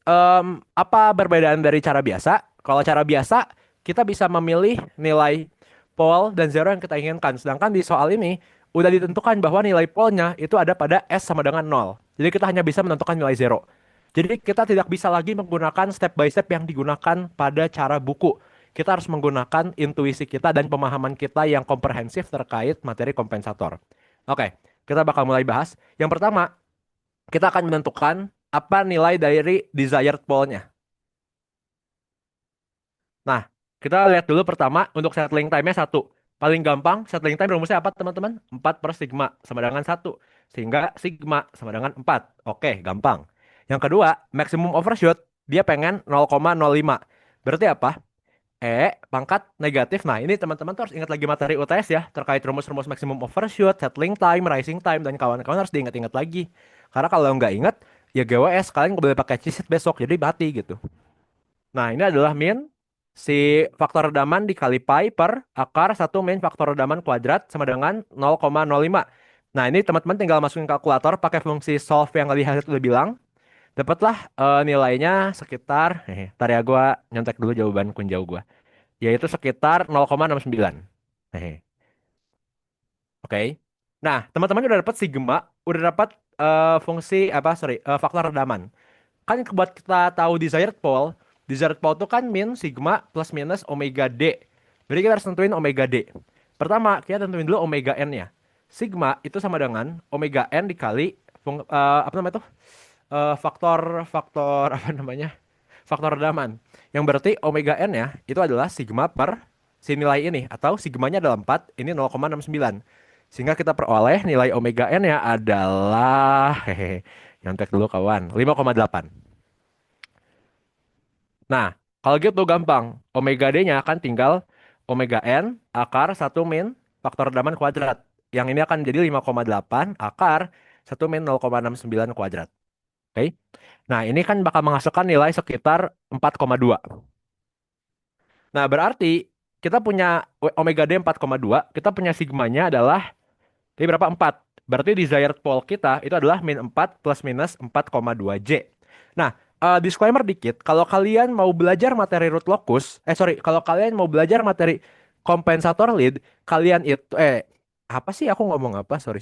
apa perbedaan dari cara biasa? Kalau cara biasa, kita bisa memilih nilai pol dan zero yang kita inginkan. Sedangkan di soal ini, udah ditentukan bahwa nilai polnya itu ada pada S sama dengan 0. Jadi kita hanya bisa menentukan nilai zero. Jadi kita tidak bisa lagi menggunakan step by step yang digunakan pada cara buku. Kita harus menggunakan intuisi kita dan pemahaman kita yang komprehensif terkait materi kompensator. Oke, kita bakal mulai bahas. Yang pertama, kita akan menentukan apa nilai dari desired pole-nya. Nah, kita lihat dulu pertama untuk settling time-nya 1. Paling gampang, settling time rumusnya apa teman-teman? 4 per sigma sama dengan 1. Sehingga sigma sama dengan 4. Oke, gampang. Yang kedua, maximum overshoot, dia pengen 0,05. Berarti apa? Pangkat negatif. Nah, ini teman-teman tuh harus ingat lagi materi UTS ya, terkait rumus-rumus maximum overshoot, settling time, rising time, dan kawan-kawan harus diingat-ingat lagi. Karena kalau nggak ingat, ya GWS, kalian nggak boleh pakai cheat sheet besok, jadi mati gitu. Nah, ini adalah min si faktor redaman dikali pi per akar 1 min faktor redaman kuadrat sama dengan 0,05. Nah, ini teman-teman tinggal masukin kalkulator pakai fungsi solve yang tadi Hasil udah bilang. Dapatlah nilainya sekitar, ntar ya gue nyontek dulu jawaban kunjau gue. Yaitu sekitar 0,69. Hehe. Oke. Nah, teman-teman udah dapat sigma, udah dapat fungsi apa, sorry, faktor redaman. Kan buat kita tahu desired pole itu kan min sigma plus minus omega D. Jadi kita harus tentuin omega D. Pertama, kita tentuin dulu omega n-nya. Sigma itu sama dengan omega n dikali apa namanya tuh? Faktor apa namanya? Faktor redaman. Yang berarti omega n-nya itu adalah sigma per si nilai ini atau sigmanya adalah 4, ini 0,69. Sehingga kita peroleh nilai omega n-nya adalah nyontek dulu kawan, 5,8. Nah, kalau gitu gampang. Omega D-nya akan tinggal omega n akar 1 min faktor redaman kuadrat. Yang ini akan jadi 5,8 akar 1 min 0,69 kuadrat. Oke. Nah, ini kan bakal menghasilkan nilai sekitar 4,2. Nah, berarti kita punya omega D 4,2, kita punya sigmanya adalah jadi berapa? 4. Berarti desired pole kita itu adalah min 4 plus minus 4,2 J. Nah, disclaimer dikit, kalau kalian mau belajar materi root locus, kalau kalian mau belajar materi kompensator lead, kalian itu, apa sih aku ngomong apa? Sorry.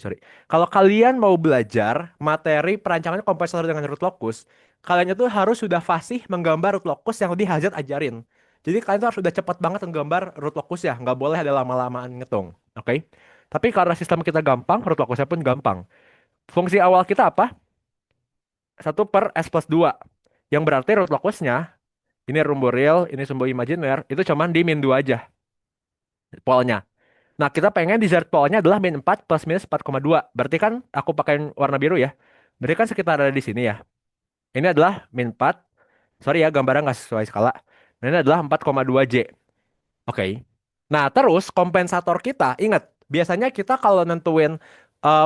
Kalau kalian mau belajar materi perancangan kompensator dengan root locus, kalian itu harus sudah fasih menggambar root locus yang tadi Hazard ajarin. Jadi kalian tuh harus sudah cepat banget menggambar root locus ya, nggak boleh ada lama-lamaan ngitung. Oke? Tapi karena sistem kita gampang, root locusnya pun gampang. Fungsi awal kita apa? 1/s+2. Yang berarti root locusnya, ini rumbo real, ini sumbu imajiner, itu cuman di min 2 aja. Polnya. Nah, kita pengen desired polnya adalah min 4 plus minus 4,2. Berarti kan aku pakai warna biru ya. Berarti kan sekitar ada di sini ya. Ini adalah min 4. Sorry ya, gambarnya nggak sesuai skala. Nah, ini adalah 4,2 J. Oke. Nah, terus kompensator kita, ingat, biasanya kita kalau nentuin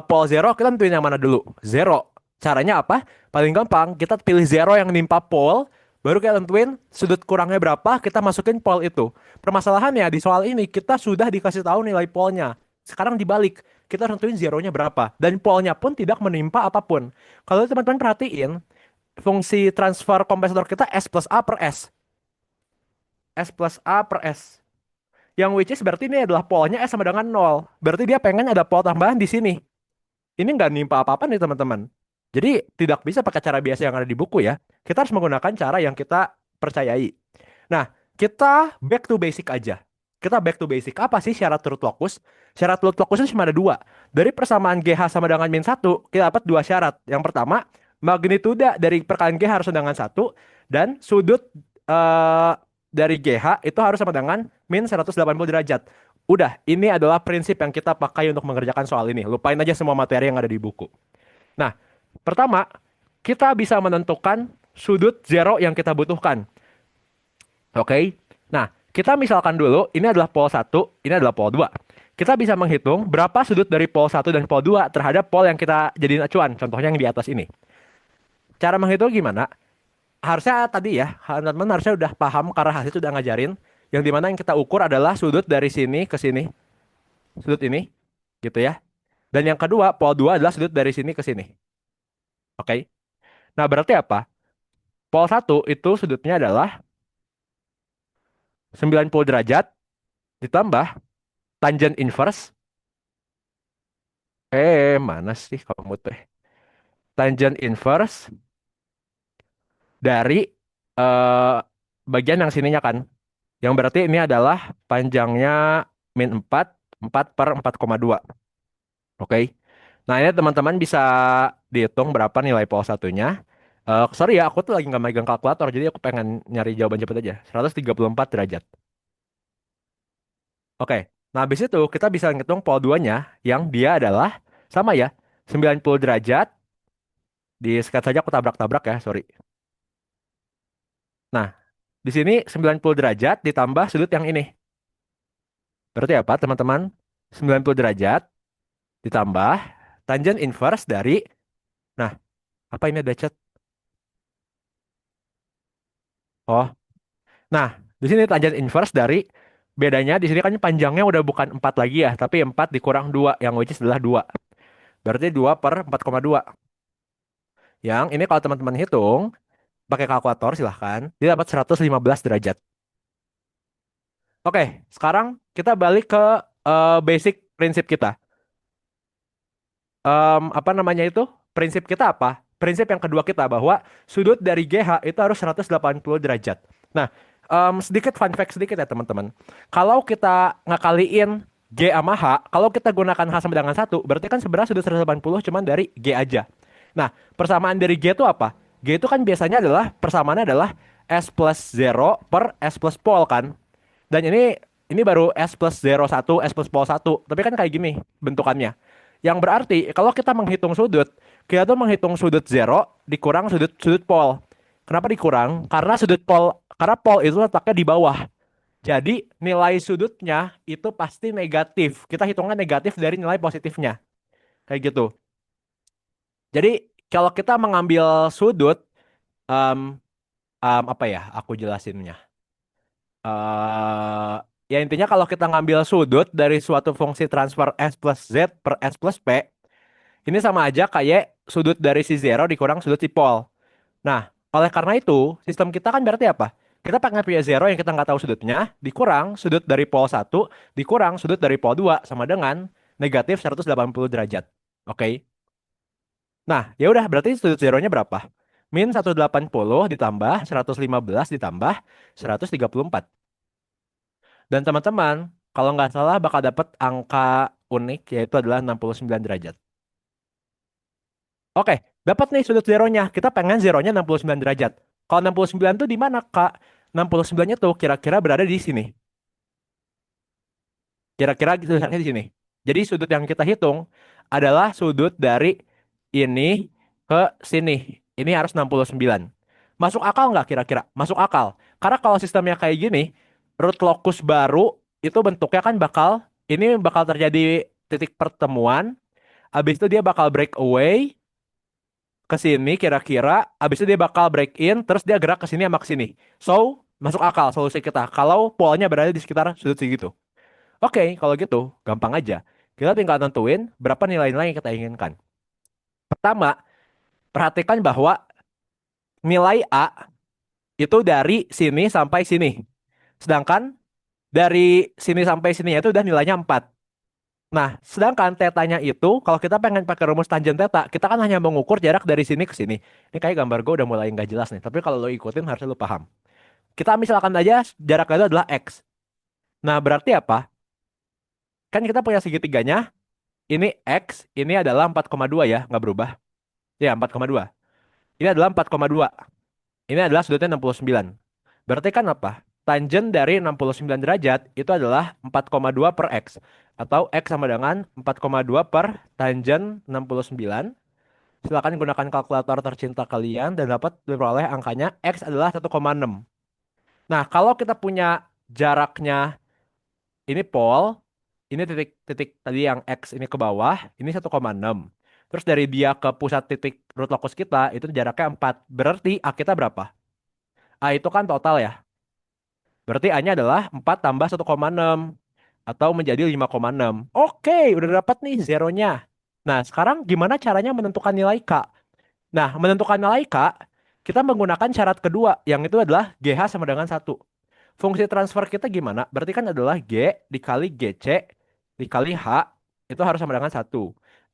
pole zero, kita nentuin yang mana dulu? Zero. Caranya apa? Paling gampang, kita pilih zero yang nimpa pole, baru kita tentuin sudut kurangnya berapa, kita masukin pole itu. Permasalahannya di soal ini, kita sudah dikasih tahu nilai pole-nya. Sekarang dibalik, kita tentuin zeronya berapa. Dan pole-nya pun tidak menimpa apapun. Kalau teman-teman perhatiin, fungsi transfer kompensator kita S plus A per S. S plus A per S. Yang which is berarti ini adalah polnya S sama dengan 0. Berarti dia pengen ada pol tambahan di sini. Ini nggak nimpa apa-apa nih teman-teman. Jadi tidak bisa pakai cara biasa yang ada di buku ya. Kita harus menggunakan cara yang kita percayai. Nah, kita back to basic aja. Kita back to basic. Apa sih syarat root locus? Syarat root locus itu cuma ada dua. Dari persamaan GH sama dengan min 1, kita dapat dua syarat. Yang pertama, magnitudo dari perkalian GH harus sama dengan 1. Dan sudut dari GH itu harus sama dengan min 180 derajat. Udah, ini adalah prinsip yang kita pakai untuk mengerjakan soal ini. Lupain aja semua materi yang ada di buku. Nah, pertama, kita bisa menentukan sudut zero yang kita butuhkan. Oke. Nah, kita misalkan dulu, ini adalah pole 1, ini adalah pole 2. Kita bisa menghitung berapa sudut dari pole 1 dan pole 2 terhadap pole yang kita jadiin acuan. Contohnya yang di atas ini. Cara menghitung gimana? Harusnya tadi ya, teman-teman harusnya udah paham karena hasil sudah ngajarin. Yang dimana yang kita ukur adalah sudut dari sini ke sini. Sudut ini, gitu ya. Dan yang kedua, pole 2 adalah sudut dari sini ke sini. Oke. Nah, berarti apa? Pole 1 itu sudutnya adalah 90 derajat ditambah tangent inverse. Mana sih kamu teh? Tangent inverse dari bagian yang sininya kan. Yang berarti ini adalah panjangnya min 4, 4/4,2. Oke. Nah, ini teman-teman bisa dihitung berapa nilai pol satunya. Sorry ya, aku tuh lagi nggak megang kalkulator, jadi aku pengen nyari jawaban cepet aja. 134 derajat. Oke. Nah, habis itu kita bisa ngitung pol 2-nya yang dia adalah sama ya, 90 derajat. Di sketsa saja aku tabrak-tabrak ya, sorry. Nah, di sini 90 derajat ditambah sudut yang ini. Berarti apa, teman-teman? 90 derajat ditambah tangent inverse dari, nah, apa ini ada cat? Oh, nah, di sini tangent inverse dari, bedanya di sini kan panjangnya udah bukan 4 lagi ya, tapi 4 dikurang 2, yang which is adalah 2. Berarti 2/4,2. Yang ini kalau teman-teman hitung, pakai kalkulator silahkan, dia dapat 115 derajat. Oke, sekarang kita balik ke basic prinsip kita. Apa namanya itu? Prinsip kita apa? Prinsip yang kedua kita bahwa sudut dari GH itu harus 180 derajat. Nah, sedikit fun fact sedikit ya teman-teman. Kalau kita ngakaliin G sama H, kalau kita gunakan H sama dengan 1, berarti kan sebenarnya sudut 180 cuman dari G aja. Nah, persamaan dari G itu apa? G itu kan biasanya adalah, persamaannya adalah S plus 0 per S plus pol kan. Dan ini baru S plus 0,1, S plus pol 1. Tapi kan kayak gini bentukannya. Yang berarti kalau kita menghitung sudut, kita tuh menghitung sudut 0 dikurang sudut pol. Kenapa dikurang? Karena pol itu letaknya di bawah. Jadi nilai sudutnya itu pasti negatif. Kita hitungnya negatif dari nilai positifnya. Kayak gitu. Jadi kalau kita mengambil sudut, em, apa ya? Aku jelasinnya. eh Ya intinya kalau kita ngambil sudut dari suatu fungsi transfer S plus Z per S plus P, ini sama aja kayak sudut dari si zero dikurang sudut si pol. Nah, oleh karena itu, sistem kita kan berarti apa? Kita pengen punya zero yang kita nggak tahu sudutnya, dikurang sudut dari pol satu dikurang sudut dari pol 2 sama dengan negatif 180 derajat. Oke. Nah, ya udah berarti sudut zeronya berapa? Min 180 ditambah 115 ditambah 134. Dan teman-teman, kalau nggak salah bakal dapat angka unik yaitu adalah 69 derajat. Oke, dapat nih sudut zeronya. Kita pengen zeronya 69 derajat. Kalau 69 tuh di mana, Kak? 69-nya tuh kira-kira berada di sini. Kira-kira gitu di sini. Jadi sudut yang kita hitung adalah sudut dari ini ke sini. Ini harus 69. Masuk akal nggak kira-kira? Masuk akal. Karena kalau sistemnya kayak gini, root locus baru itu bentuknya kan ini bakal terjadi titik pertemuan. Habis itu dia bakal break away ke sini kira-kira. Habis itu dia bakal break in, terus dia gerak ke sini sama ke sini. So, masuk akal solusi kita. Kalau polanya berada di sekitar sudut segitu. Oke, kalau gitu, gampang aja. Kita tinggal tentuin berapa nilai-nilai yang kita inginkan. Pertama, perhatikan bahwa nilai A itu dari sini sampai sini. Sedangkan dari sini sampai sini itu udah nilainya 4. Nah, sedangkan tetanya itu, kalau kita pengen pakai rumus tangen teta, kita kan hanya mengukur jarak dari sini ke sini. Ini kayak gambar gue udah mulai nggak jelas nih. Tapi kalau lo ikutin harusnya lo paham. Kita misalkan aja jaraknya itu adalah X. Nah, berarti apa? Kan kita punya segitiganya. Ini X, ini adalah 4,2 ya, nggak berubah. Ya, 4,2. Ini adalah 4,2. Ini adalah sudutnya 69. Berarti kan apa? Tangen dari 69 derajat itu adalah 4,2 per X. Atau X sama dengan 4,2 per tangen 69. Silakan gunakan kalkulator tercinta kalian dan dapat diperoleh angkanya X adalah 1,6. Nah, kalau kita punya jaraknya ini pol, ini titik-titik tadi yang X ini ke bawah, ini 1,6. Terus dari dia ke pusat titik root locus kita itu jaraknya 4. Berarti A kita berapa? A itu kan total ya. Berarti A-nya adalah 4 tambah 1,6 atau menjadi 5,6. Oke, udah dapat nih zeronya. Nah, sekarang gimana caranya menentukan nilai K? Nah, menentukan nilai K, kita menggunakan syarat kedua, yang itu adalah GH sama dengan 1. Fungsi transfer kita gimana? Berarti kan adalah G dikali GC dikali H, itu harus sama dengan 1.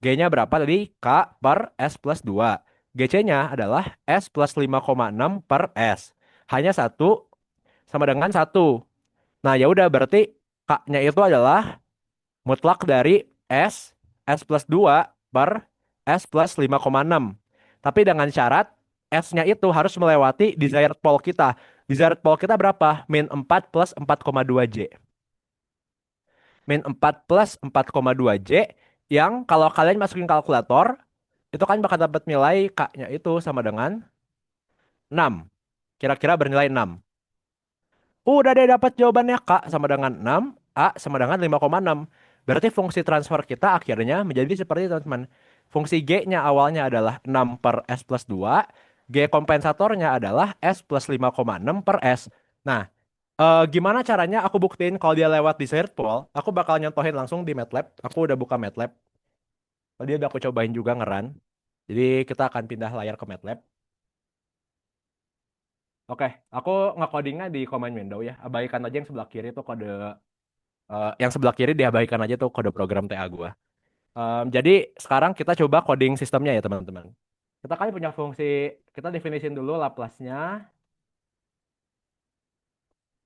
G-nya berapa tadi? K per S plus 2. GC-nya adalah S plus 5,6 per S. Hanya 1 sama dengan 1. Nah, ya udah berarti K-nya itu adalah mutlak dari S plus 2 per S plus 5,6. Tapi dengan syarat S-nya itu harus melewati desired pole kita. Desired pole kita berapa? Min 4 plus 4,2J. Min 4 plus 4,2J yang kalau kalian masukin kalkulator, itu kan bakal dapat nilai K-nya itu sama dengan 6. Kira-kira bernilai 6. Udah deh dapat jawabannya K sama dengan 6, A sama dengan 5,6. Berarti fungsi transfer kita akhirnya menjadi seperti itu teman-teman. Fungsi G-nya awalnya adalah 6 per S plus 2. G kompensatornya adalah S plus 5,6 per S. Nah, gimana caranya aku buktiin kalau dia lewat di desired pole? Aku bakal nyontohin langsung di MATLAB. Aku udah buka MATLAB. Tadi udah aku cobain juga ngeran. Jadi kita akan pindah layar ke MATLAB. Oke, aku nge-codingnya di command window ya. Abaikan aja yang sebelah kiri itu kode yang sebelah kiri diabaikan aja tuh kode program TA gua. Jadi sekarang kita coba coding sistemnya ya teman-teman. Kita kan punya fungsi, kita definisin dulu Laplace-nya.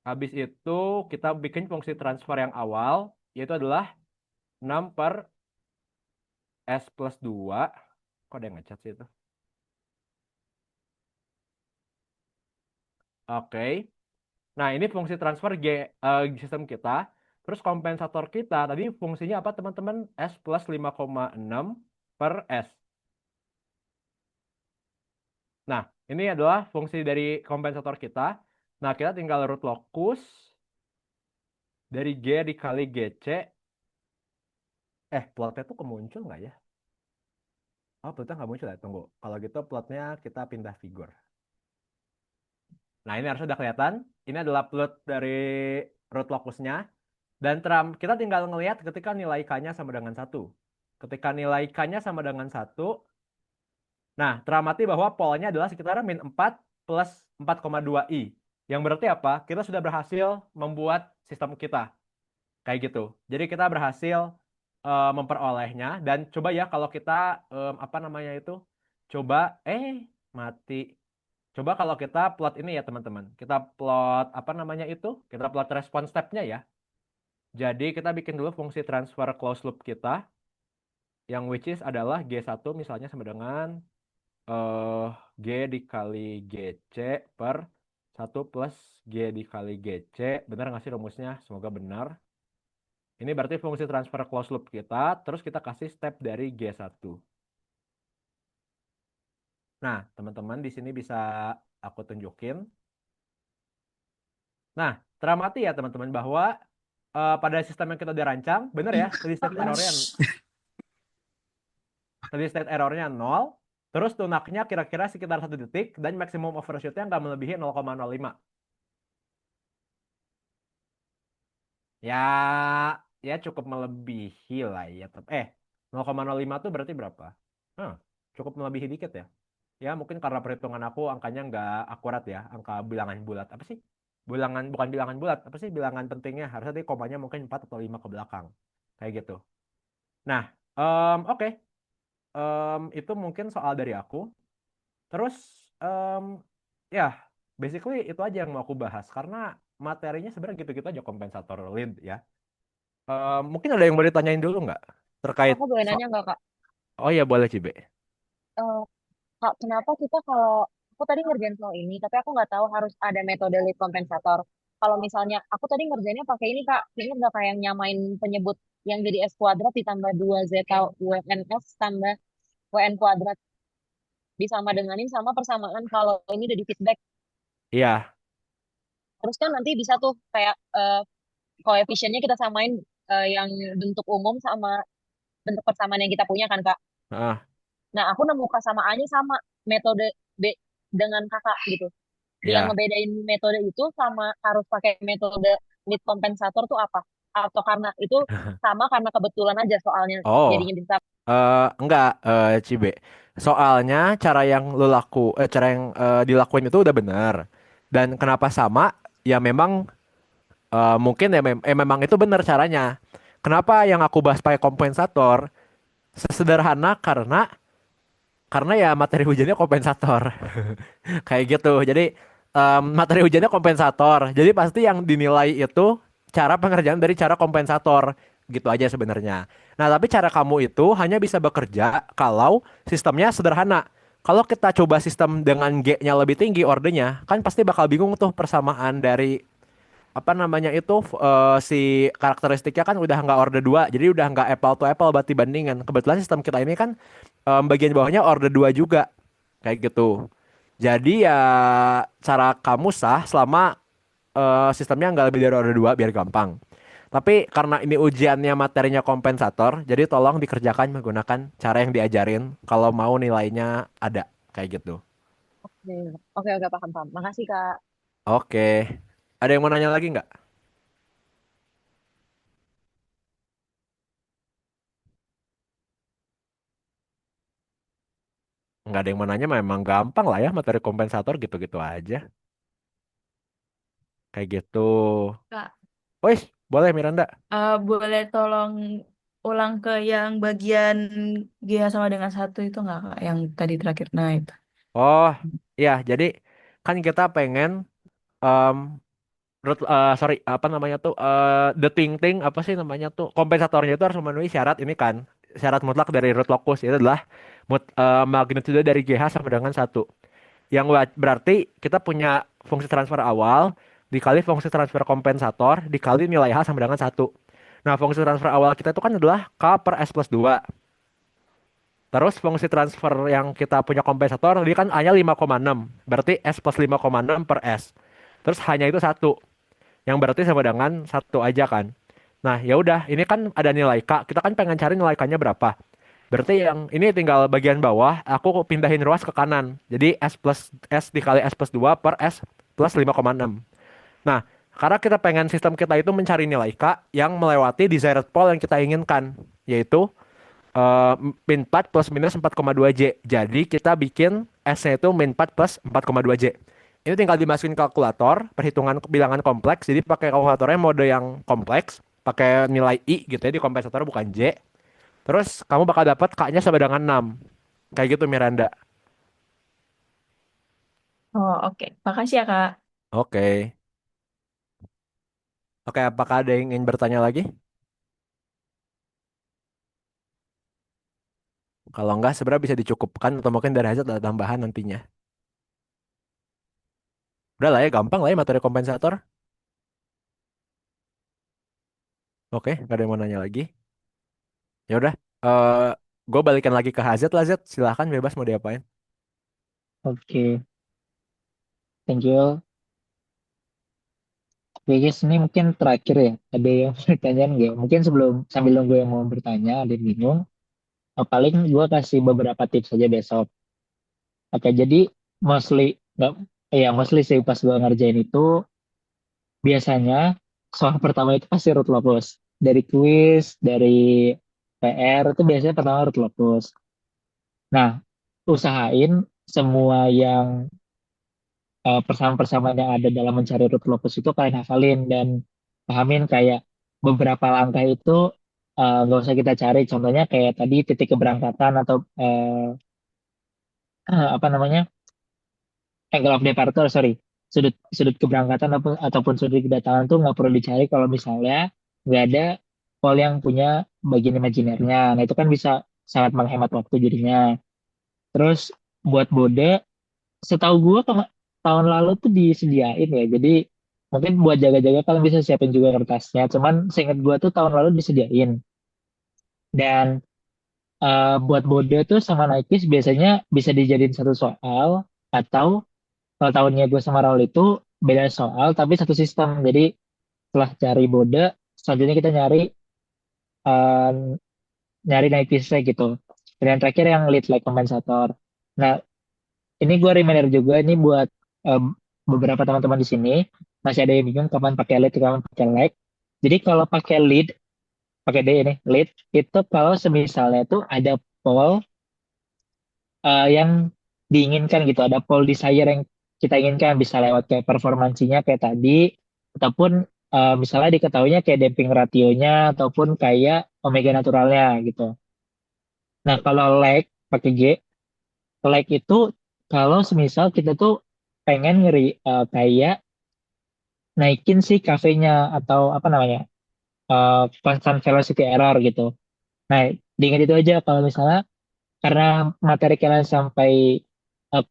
Habis itu kita bikin fungsi transfer yang awal, yaitu adalah 6 per S plus 2. Kok ada yang ngecat sih itu? Oke. Nah ini fungsi transfer sistem kita. Terus kompensator kita, tadi fungsinya apa teman-teman? S plus 5,6 per S. Nah, ini adalah fungsi dari kompensator kita. Nah, kita tinggal root locus dari G dikali GC. Plotnya tuh kemuncul nggak ya? Oh, plotnya nggak muncul ya. Tunggu. Kalau gitu plotnya kita pindah figur. Nah, ini harus udah kelihatan. Ini adalah plot dari root locusnya. Dan kita tinggal ngelihat ketika nilai K-nya sama dengan 1. Ketika nilai K-nya sama dengan 1, nah, teramati bahwa polanya adalah sekitar min 4 plus 4,2 I. Yang berarti apa? Kita sudah berhasil membuat sistem kita. Kayak gitu. Jadi kita berhasil memperolehnya. Dan coba ya kalau kita, apa namanya itu, coba, mati. Coba kalau kita plot ini ya teman-teman. Kita plot, apa namanya itu? Kita plot response step-nya ya. Jadi kita bikin dulu fungsi transfer closed loop kita. Yang which is adalah G1 misalnya sama dengan eh G dikali GC per 1 plus G dikali GC. Benar nggak sih rumusnya? Semoga benar. Ini berarti fungsi transfer closed loop kita. Terus kita kasih step dari G1. Nah, teman-teman di sini bisa aku tunjukin. Nah, teramati ya teman-teman bahwa pada sistem yang kita udah rancang, benar ya, tadi state errornya 0, terus tunaknya kira-kira sekitar 1 detik, dan maksimum overshootnya nggak melebihi 0,05. Ya, ya cukup melebihi lah ya. 0,05 tuh berarti berapa? Cukup melebihi dikit ya. Ya mungkin karena perhitungan aku angkanya nggak akurat ya. Angka bilangan bulat. Apa sih? Bukan bilangan bulat. Apa sih bilangan pentingnya? Harusnya tadi komanya mungkin 4 atau 5 ke belakang. Kayak gitu. Nah, oke. Itu mungkin soal dari aku. Terus, ya, basically itu aja yang mau aku bahas. Karena materinya sebenarnya gitu-gitu aja kompensator lead ya. Mungkin ada yang mau ditanyain dulu nggak? Terkait Aku boleh nanya nggak, Kak? Oh iya boleh Cibe. Eh, Kak, kenapa kita kalau aku tadi ngerjain soal ini, tapi aku nggak tahu harus ada metode lead kompensator. Kalau misalnya aku tadi ngerjainnya pakai ini, Kak, ini nggak kayak yang nyamain penyebut yang jadi S kuadrat ditambah 2 zeta WNS tambah WN kuadrat disama denganin sama persamaan kalau ini udah di feedback. Iya. Terus kan nanti bisa tuh kayak koefisiennya kita samain yang bentuk umum sama bentuk persamaan yang kita punya kan, Kak. Ah, Nah, aku nemu kesamaannya sama metode B dengan kakak gitu. Yang iya. ngebedain metode itu sama harus pakai metode lead kompensator tuh apa? Atau karena itu sama karena kebetulan aja soalnya Oh, jadinya bisa. enggak, Cibe. Soalnya cara yang dilakuin itu udah benar. Dan kenapa sama? Ya memang mungkin ya memang itu benar caranya. Kenapa yang aku bahas pakai kompensator? Sesederhana karena ya materi hujannya kompensator. Kayak gitu. Jadi materi hujannya kompensator. Jadi pasti yang dinilai itu cara pengerjaan dari cara kompensator. Gitu aja sebenarnya. Nah, tapi cara kamu itu hanya bisa bekerja kalau sistemnya sederhana. Kalau kita coba sistem dengan G-nya lebih tinggi ordernya, kan pasti bakal bingung tuh persamaan dari apa namanya itu si karakteristiknya kan udah nggak order 2, jadi udah nggak apple to apple berarti bandingan. Kebetulan sistem kita ini kan bagian bawahnya order 2 juga. Kayak gitu. Jadi ya cara kamu sah selama sistemnya nggak lebih dari order 2 biar gampang. Tapi karena ini ujiannya materinya kompensator, jadi tolong dikerjakan menggunakan cara yang diajarin kalau mau nilainya ada. Kayak gitu. Oke, oke, oke, paham, paham. Makasih, Kak. Oke. Ada yang mau nanya lagi nggak? Nggak ada yang mau nanya, memang gampang lah ya materi kompensator gitu-gitu aja. Kayak gitu. Kak, Wih, boleh Miranda. boleh tolong ulang ke yang bagian G sama dengan satu itu nggak, Kak? Yang tadi terakhir. Nah, itu. Oh, iya. Jadi kan kita pengen em, sorry, apa namanya tuh? The ting apa sih namanya tuh? Kompensatornya itu harus memenuhi syarat ini kan. Syarat mutlak dari root locus itu adalah magnitudo dari GH sama dengan 1. Yang berarti kita punya fungsi transfer awal dikali fungsi transfer kompensator dikali nilai H sama dengan 1. Nah, fungsi transfer awal kita itu kan adalah K per S plus 2. Terus fungsi transfer yang kita punya kompensator tadi kan A-nya 5,6. Berarti S plus 5,6 per S. Terus hanya itu 1. yang berarti sama dengan satu aja kan. Nah, ya udah, ini kan ada nilai K. Kita kan pengen cari nilai K-nya berapa. Berarti yang ini tinggal bagian bawah, aku pindahin ruas ke kanan. Jadi S plus S dikali S plus 2 per S plus 5,6. Nah, karena kita pengen sistem kita itu mencari nilai K yang melewati desired pole yang kita inginkan, yaitu eh, min 4 plus minus 4,2 J. Jadi kita bikin S-nya itu min 4 plus 4,2 J. Ini tinggal dimasukin kalkulator, perhitungan bilangan kompleks. Jadi pakai kalkulatornya mode yang kompleks, pakai nilai I gitu ya di kompensator bukan J. Terus kamu bakal dapat K-nya sama dengan 6. Kayak gitu Miranda. Oh, oke. Makasih ya, Kak. Oke. Oke, apakah ada yang ingin bertanya lagi? Kalau enggak, sebenarnya bisa dicukupkan atau mungkin dari hasil ada tambahan nantinya. Udah lah ya, gampang lah ya materi kompensator. Oke, nggak ada yang mau nanya lagi. Ya udah, gue balikan lagi ke Hazet lah, Zet. Silahkan bebas mau diapain. Oke, thank you. Oke, guys, ini mungkin terakhir ya. Ada yang pertanyaan nggak? Mungkin sebelum sambil nunggu yang mau bertanya, ada yang bingung. Paling gue kasih beberapa tips saja besok. Oke, jadi mostly nggak, ya mostly sih pas gue ngerjain itu biasanya soal pertama itu pasti root locus. Dari kuis, dari PR itu biasanya pertama root locus. Nah, usahain semua yang persamaan-persamaan yang ada dalam mencari root locus itu kalian hafalin dan pahamin kayak beberapa langkah itu nggak usah kita cari. Contohnya kayak tadi titik keberangkatan atau apa namanya angle of departure, sorry, sudut sudut keberangkatan ataupun sudut kedatangan tuh nggak perlu dicari kalau misalnya nggak ada pol yang punya bagian imajinernya. Nah itu kan bisa sangat menghemat waktu jadinya. Terus buat bode, setahu gue tahun lalu tuh disediain ya. Jadi mungkin buat jaga-jaga kalian bisa siapin juga kertasnya. Cuman seingat gue tuh tahun lalu disediain. Dan buat bode tuh sama Naikis biasanya bisa dijadiin satu soal atau kalau tahunnya gue sama Raul itu beda soal tapi satu sistem. Jadi setelah cari bode, selanjutnya kita eh, nyari Naikisnya gitu. Dan yang terakhir yang lead like kompensator. Nah, ini gue reminder juga ini buat eh, beberapa teman-teman di sini masih ada yang bingung kapan pakai lead, kapan pakai like. Jadi kalau pakai lead, pakai D ini, lead itu kalau semisalnya tuh ada poll yang diinginkan gitu, ada poll desire yang kita inginkan bisa lewat kayak performansinya kayak tadi, ataupun misalnya diketahuinya kayak damping rasionya ataupun kayak omega naturalnya gitu. Nah kalau like pakai G, like itu kalau semisal kita tuh pengen kayak naikin si kafenya atau apa namanya constant velocity error gitu. Nah diingat itu aja kalau misalnya karena materi kalian sampai uh,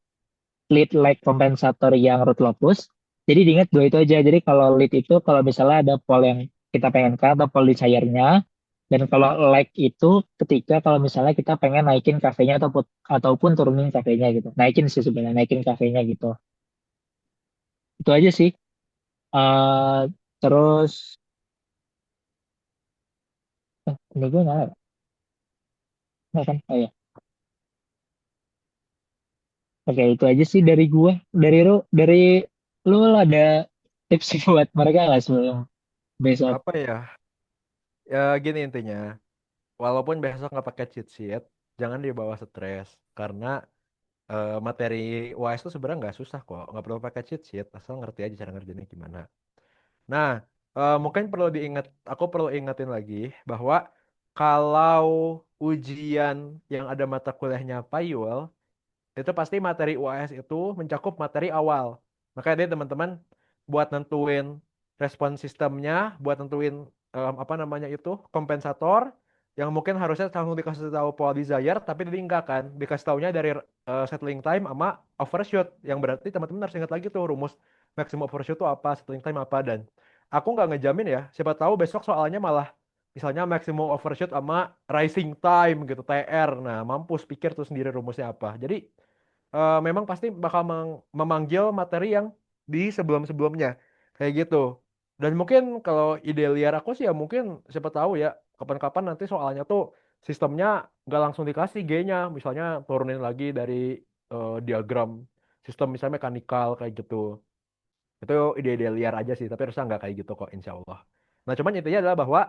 lead like kompensator yang root locus. Jadi diingat dua itu aja. Jadi kalau lead itu kalau misalnya ada pole yang kita pengen ke atau pole desire-nya. Dan kalau like itu ketika kalau misalnya kita pengen naikin kafenya ataupun turunin kafenya gitu. Naikin sih sebenarnya, naikin kafenya gitu. Itu aja sih. Eh terus, ini gue nggak ada. Nggak kan? Oh ya. Oke, itu aja sih dari gue. Dari lu ada tips buat mereka nggak sebelum besok? Apa ya? Ya gini intinya. Walaupun besok nggak pakai cheat sheet, jangan dibawa stres. Karena materi UAS itu sebenarnya nggak susah kok. Nggak perlu pakai cheat sheet, asal ngerti aja cara ngerjainnya gimana. Nah, mungkin perlu diingat, aku perlu ingetin lagi bahwa kalau ujian yang ada mata kuliahnya PAYUL, itu pasti materi UAS itu mencakup materi awal. Makanya deh teman-teman buat nentuin respon sistemnya, buat nentuin apa namanya itu kompensator yang mungkin harusnya langsung dikasih tahu pola desire tapi tadi enggak kan dikasih taunya dari settling time sama overshoot yang berarti teman-teman harus ingat lagi tuh rumus maximum overshoot itu apa, settling time apa dan aku nggak ngejamin ya siapa tahu besok soalnya malah misalnya maximum overshoot sama rising time gitu TR. Nah, mampus pikir tuh sendiri rumusnya apa. Jadi memang pasti bakal memanggil materi yang di sebelum-sebelumnya. Kayak gitu. Dan mungkin kalau ide liar aku sih ya mungkin siapa tahu ya kapan-kapan nanti soalnya tuh sistemnya nggak langsung dikasih G-nya, misalnya turunin lagi dari diagram sistem misalnya mekanikal kayak gitu. Itu ide-ide liar aja sih, tapi harusnya nggak kayak gitu kok, insya Allah. Nah, cuman intinya adalah bahwa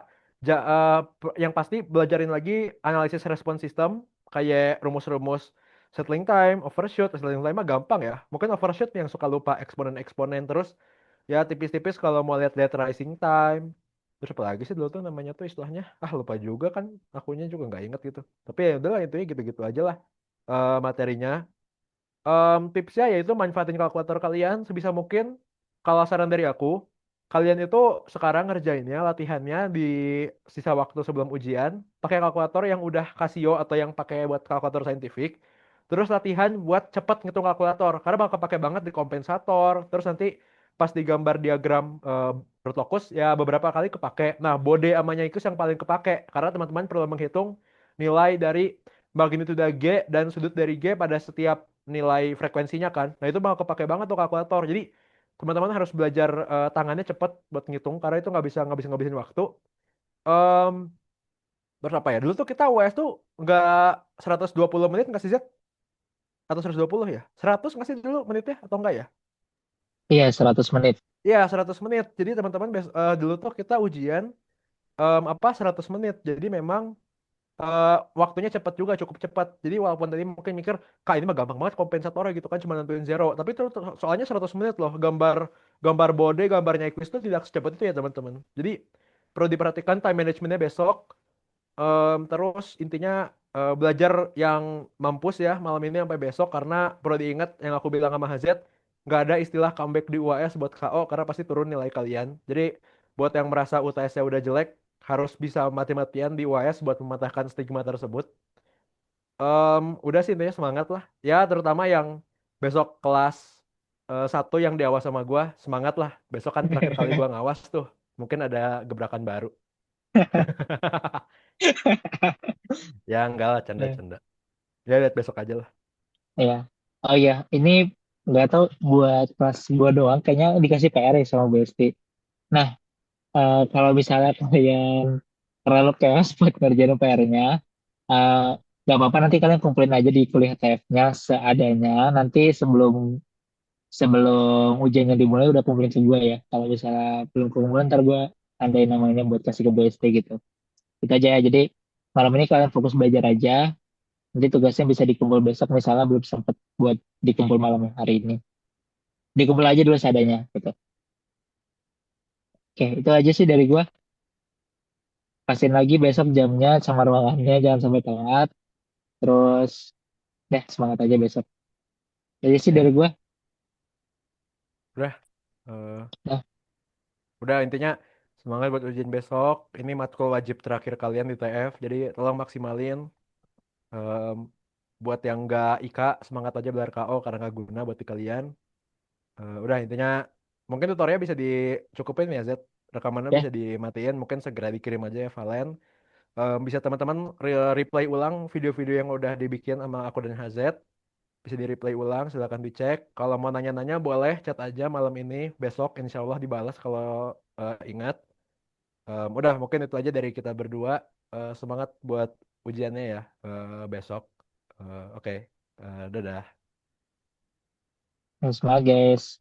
yang pasti belajarin lagi analisis respon sistem, kayak rumus-rumus settling time, overshoot, settling time mah gampang ya. Mungkin overshoot yang suka lupa eksponen-eksponen terus, ya tipis-tipis kalau mau lihat-lihat rising time. Terus apa lagi sih dulu tuh namanya tuh istilahnya? Ah, lupa juga kan, akunya juga nggak inget gitu. Tapi ya udahlah, intinya gitu-gitu aja lah materinya. Tipsnya yaitu manfaatin kalkulator kalian sebisa mungkin. Kalau saran dari aku, kalian itu sekarang ngerjainnya latihannya di sisa waktu sebelum ujian pakai kalkulator yang udah Casio atau yang pakai buat kalkulator saintifik. Terus latihan buat cepet ngitung kalkulator karena bakal kepake banget di kompensator. Terus nanti pas digambar diagram root locus ya beberapa kali kepake. Nah, Bode sama Nyaikus yang paling kepake karena teman-teman perlu menghitung nilai dari magnitudo G dan sudut dari G pada setiap nilai frekuensinya kan. Nah, itu bakal kepake banget tuh kalkulator. Jadi teman-teman harus belajar tangannya cepet buat ngitung karena itu nggak bisa ngabisin waktu. Em Terus apa ya? Dulu tuh kita UAS tuh nggak 120 menit nggak sih, Z? Atau 120 ya? 100 nggak sih dulu menitnya atau enggak ya? Iya, 100 menit. Iya, 100 menit. Jadi teman-teman dulu tuh kita ujian 100 menit. Jadi memang waktunya cepat juga, cukup cepat. Jadi walaupun tadi mungkin mikir, kak ini mah gampang banget kompensatornya gitu kan, cuma nentuin zero. Tapi itu soalnya 100 menit loh, gambar gambar bode, gambarnya Equus itu tidak secepat itu ya teman-teman. Jadi perlu diperhatikan time managementnya besok. Terus intinya belajar yang mampus ya malam ini sampai besok karena perlu diingat yang aku bilang sama Hazet, nggak ada istilah comeback di UAS buat KO karena pasti turun nilai kalian. Jadi buat yang merasa UTS-nya udah jelek harus bisa mati-matian di UAS buat mematahkan stigma tersebut. Udah sih intinya semangat lah. Ya terutama yang besok kelas 1 yang diawas sama gua, semangat lah. Besok kan terakhir kali gua ngawas tuh. Mungkin ada gebrakan baru. Ya enggak lah, canda-canda. Ya lihat besok aja lah. Ya. Oh iya, ini nggak tahu buat kelas gua doang, kayaknya dikasih PR ya sama BST. Nah, kalau misalnya kalian terlalu chaos buat ngerjain PR-nya, eh, nggak apa-apa nanti kalian kumpulin aja di kuliah TF-nya seadanya. Nanti sebelum sebelum ujiannya dimulai udah kumpulin ke gue ya. Kalau misalnya belum kumpulin ntar gue tandain namanya buat kasih ke BST gitu. Itu aja ya. Jadi malam ini kalian fokus belajar aja. Nanti tugasnya bisa dikumpul besok misalnya belum sempat buat dikumpul malam hari ini. Dikumpul aja dulu seadanya gitu. Oke, itu aja sih dari gue. Pastiin lagi besok jamnya sama ruangannya jangan sampai telat. Terus deh semangat aja besok. Jadi sih dari Ya, gue. udah. Eh, Nah, Udah intinya semangat buat ujian besok. Ini matkul wajib terakhir kalian di TF. Jadi tolong maksimalin. Em, Buat yang nggak IKA, semangat aja belajar KO karena nggak guna buat di kalian. Udah intinya mungkin tutorialnya bisa dicukupin ya Z. Rekamannya ya. bisa dimatiin. Mungkin segera dikirim aja ya Valen. Bisa teman-teman replay ulang video-video yang udah dibikin sama aku dan HZ. Bisa di replay ulang, silakan dicek. Kalau mau nanya-nanya boleh chat aja malam ini. Besok insya Allah dibalas kalau ingat. Udah mungkin itu aja dari kita berdua. Semangat buat ujiannya ya besok. Oke. Dadah. Semangat guys.